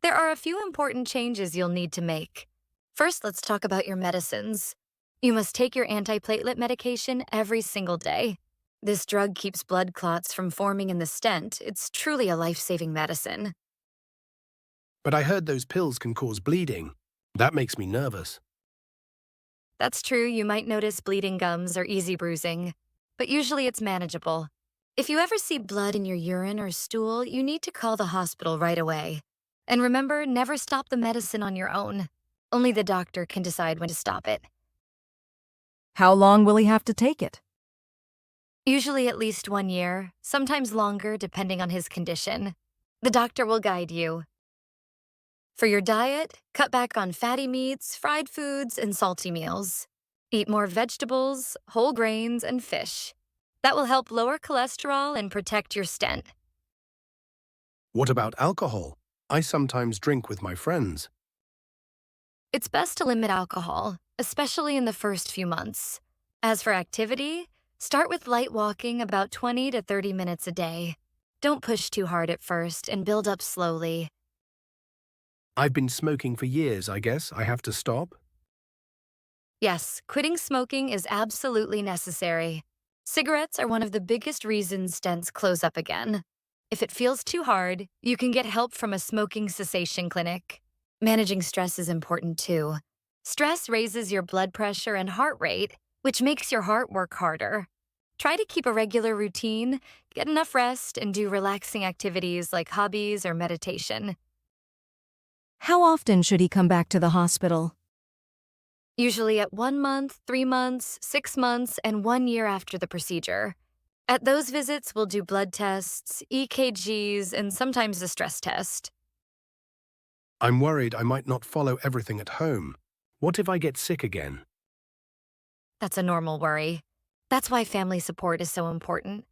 There are a few important changes you'll need to make. First, let's talk about your medicines. You must take your antiplatelet medication every single day. This drug keeps blood clots from forming in the stent. It's truly a life-saving medicine. But I heard those pills can cause bleeding. That makes me nervous. That's true, you might notice bleeding gums or easy bruising, but usually it's manageable. If you ever see blood in your urine or stool, you need to call the hospital right away. And remember, never stop the medicine on your own. Only the doctor can decide when to stop it. How long will he have to take it? Usually at least 1 year, sometimes longer depending on his condition. The doctor will guide you. For your diet, cut back on fatty meats, fried foods, and salty meals. Eat more vegetables, whole grains, and fish. That will help lower cholesterol and protect your stent. What about alcohol? I sometimes drink with my friends. It's best to limit alcohol, especially in the first few months. As for activity, start with light walking about 20 to 30 minutes a day. Don't push too hard at first and build up slowly. I've been smoking for years, I guess. I have to stop? Yes, quitting smoking is absolutely necessary. Cigarettes are one of the biggest reasons stents close up again. If it feels too hard, you can get help from a smoking cessation clinic. Managing stress is important too. Stress raises your blood pressure and heart rate, which makes your heart work harder. Try to keep a regular routine, get enough rest, and do relaxing activities like hobbies or meditation. How often should he come back to the hospital? Usually at 1 month, 3 months, 6 months, and 1 year after the procedure. At those visits, we'll do blood tests, EKGs, and sometimes a stress test. I'm worried I might not follow everything at home. What if I get sick again? That's a normal worry. That's why family support is so important.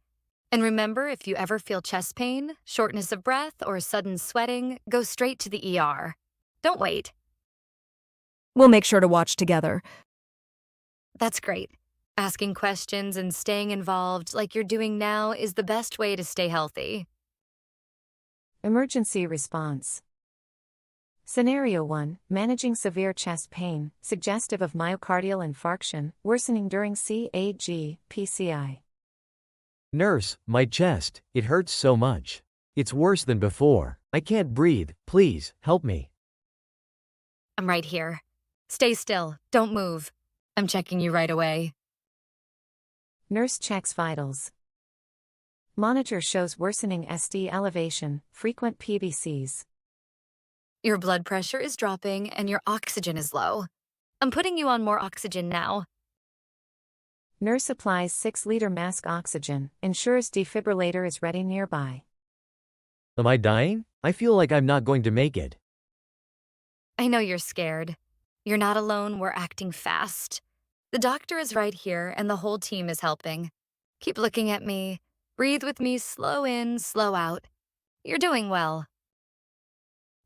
And remember, if you ever feel chest pain, shortness of breath, or sudden sweating, go straight to the ER. Don't wait. We'll make sure to watch together. That's great. Asking questions and staying involved like you're doing now is the best way to stay healthy. Emergency response. Scenario 1, managing severe chest pain, suggestive of myocardial infarction, worsening during CAG, PCI. Nurse, my chest, it hurts so much. It's worse than before. I can't breathe. Please, help me. I'm right here. Stay still. Don't move. I'm checking you right away. Nurse checks vitals. Monitor shows worsening SD elevation, frequent PVCs. Your blood pressure is dropping and your oxygen is low. I'm putting you on more oxygen now. Nurse applies 6-liter mask oxygen, ensures defibrillator is ready nearby. Am I dying? I feel like I'm not going to make it. I know you're scared. You're not alone, we're acting fast. The doctor is right here and the whole team is helping. Keep looking at me. Breathe with me, slow in, slow out. You're doing well.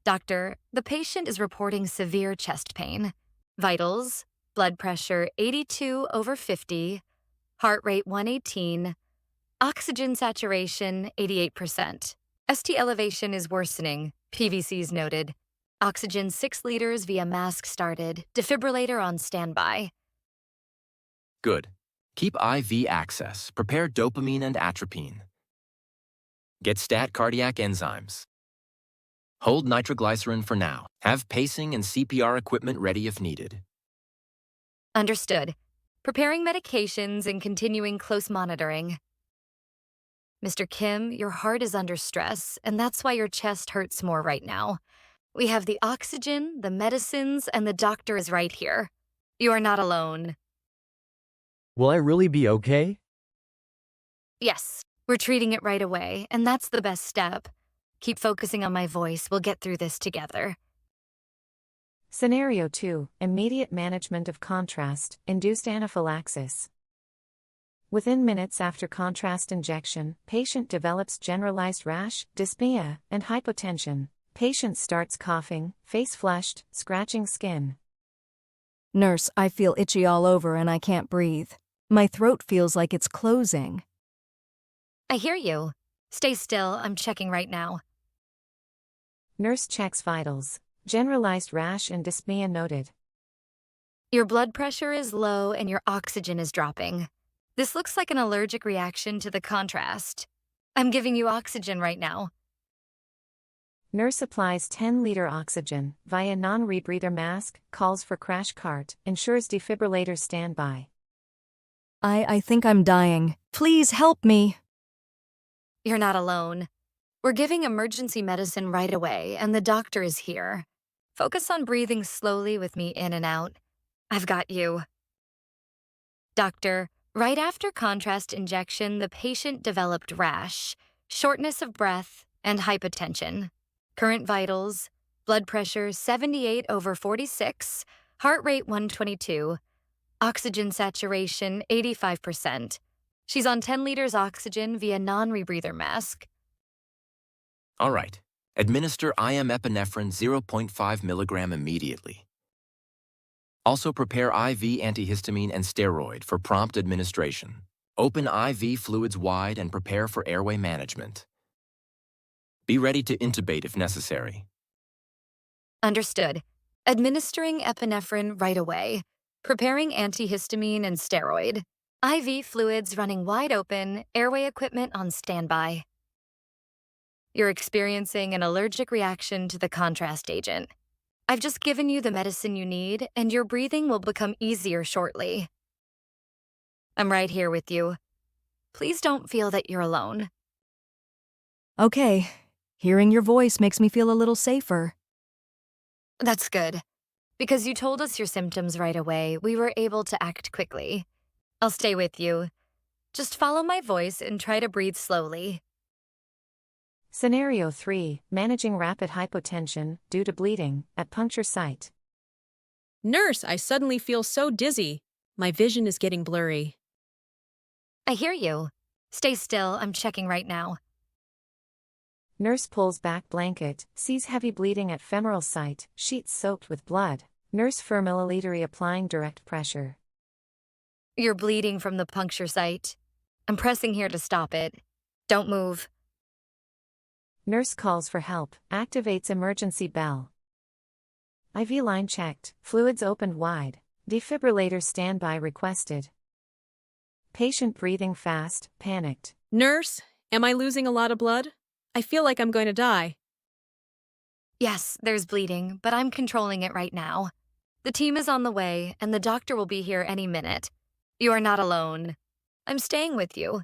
Doctor, the patient is reporting severe chest pain. Vitals, blood pressure 82/50, heart rate 118, oxygen saturation 88%. ST elevation is worsening, PVCs noted. Oxygen 6 liters via mask started, defibrillator on standby. Good. Keep IV access. Prepare dopamine and atropine. Get stat cardiac enzymes. Hold nitroglycerin for now. Have pacing and CPR equipment ready if needed. Understood. Preparing medications and continuing close monitoring. Mr. Kim, your heart is under stress, and that's why your chest hurts more right now. We have the oxygen, the medicines, and the doctor is right here. You are not alone. Will I really be okay? Yes, we're treating it right away, and that's the best step. Keep focusing on my voice. We'll get through this together. Scenario 2, immediate management of contrast, induced anaphylaxis. Within minutes after contrast injection, patient develops generalized rash, dyspnea, and hypotension. Patient starts coughing, face flushed, scratching skin. Nurse, I feel itchy all over and I can't breathe. My throat feels like it's closing. I hear you. Stay still. I'm checking right now. Nurse checks vitals. Generalized rash and dyspnea noted. Your blood pressure is low and your oxygen is dropping. This looks like an allergic reaction to the contrast. I'm giving you oxygen right now. Nurse applies 10-liter oxygen via non-rebreather mask, calls for crash cart, ensures defibrillator standby. I think I'm dying. Please help me. You're not alone. We're giving emergency medicine right away, and the doctor is here. Focus on breathing slowly with me in and out. I've got you. Doctor, right after contrast injection, the patient developed rash, shortness of breath, and hypotension. Current vitals, blood pressure 78/46, heart rate 122, Oxygen saturation 85%. She's on 10 liters oxygen via non-rebreather mask. All right. Administer IM epinephrine 0.5 milligram immediately. Also prepare IV antihistamine and steroid for prompt administration. Open IV fluids wide and prepare for airway management. Be ready to intubate if necessary. Understood. Administering epinephrine right away. Preparing antihistamine and steroid. IV fluids running wide open, airway equipment on standby. You're experiencing an allergic reaction to the contrast agent. I've just given you the medicine you need, and your breathing will become easier shortly. I'm right here with you. Please don't feel that you're alone. Okay, hearing your voice makes me feel a little safer. That's good. Because you told us your symptoms right away, we were able to act quickly. I'll stay with you. Just follow my voice and try to breathe slowly. Scenario 3, managing rapid hypotension due to bleeding at puncture site. Nurse, I suddenly feel so dizzy. My vision is getting blurry. I hear you. Stay still, I'm checking right now. Nurse pulls back blanket, sees heavy bleeding at femoral site, sheets soaked with blood. Nurse for milliliter applying direct pressure. You're bleeding from the puncture site. I'm pressing here to stop it. Don't move. Nurse calls for help, activates emergency bell. IV line checked, fluids opened wide, defibrillator standby requested. Patient breathing fast, panicked. Nurse, am I losing a lot of blood? I feel like I'm going to die. Yes, there's bleeding, but I'm controlling it right now. The team is on the way, and the doctor will be here any minute. You are not alone. I'm staying with you.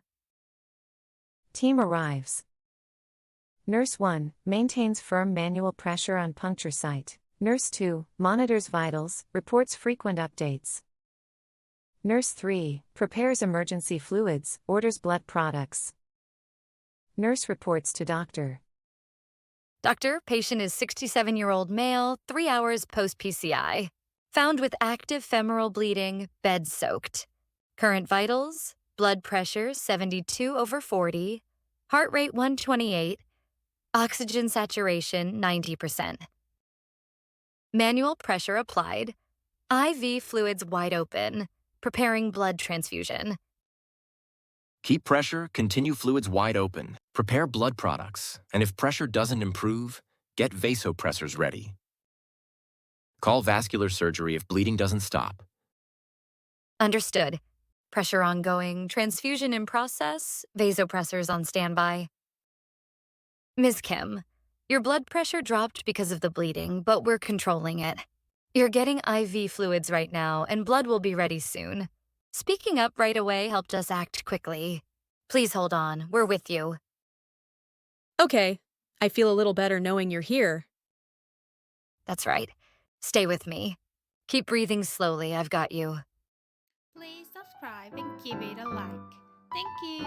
Team arrives. Nurse 1 maintains firm manual pressure on puncture site. Nurse 2 monitors vitals, reports frequent updates. Nurse 3 prepares emergency fluids, orders blood products. Nurse reports to doctor. Doctor, patient is 67-year-old male, 3 hours post-PCI. Found with active femoral bleeding, bed soaked. Current vitals, blood pressure 72/40, heart rate 128, oxygen saturation 90%. Manual pressure applied, IV fluids wide open, preparing blood transfusion. Keep pressure, continue fluids wide open, prepare blood products, and if pressure doesn't improve, get vasopressors ready. Call vascular surgery if bleeding doesn't stop. Understood. Pressure ongoing, transfusion in process, vasopressors on standby. Ms. Kim, your blood pressure dropped because of the bleeding, but we're controlling it. You're getting IV fluids right now, and blood will be ready soon. Speaking up right away helped us act quickly. Please hold on, we're with you. Okay, I feel a little better knowing you're here. That's right. Stay with me. Keep breathing slowly, I've got you. Please subscribe and give it a like. Thank you.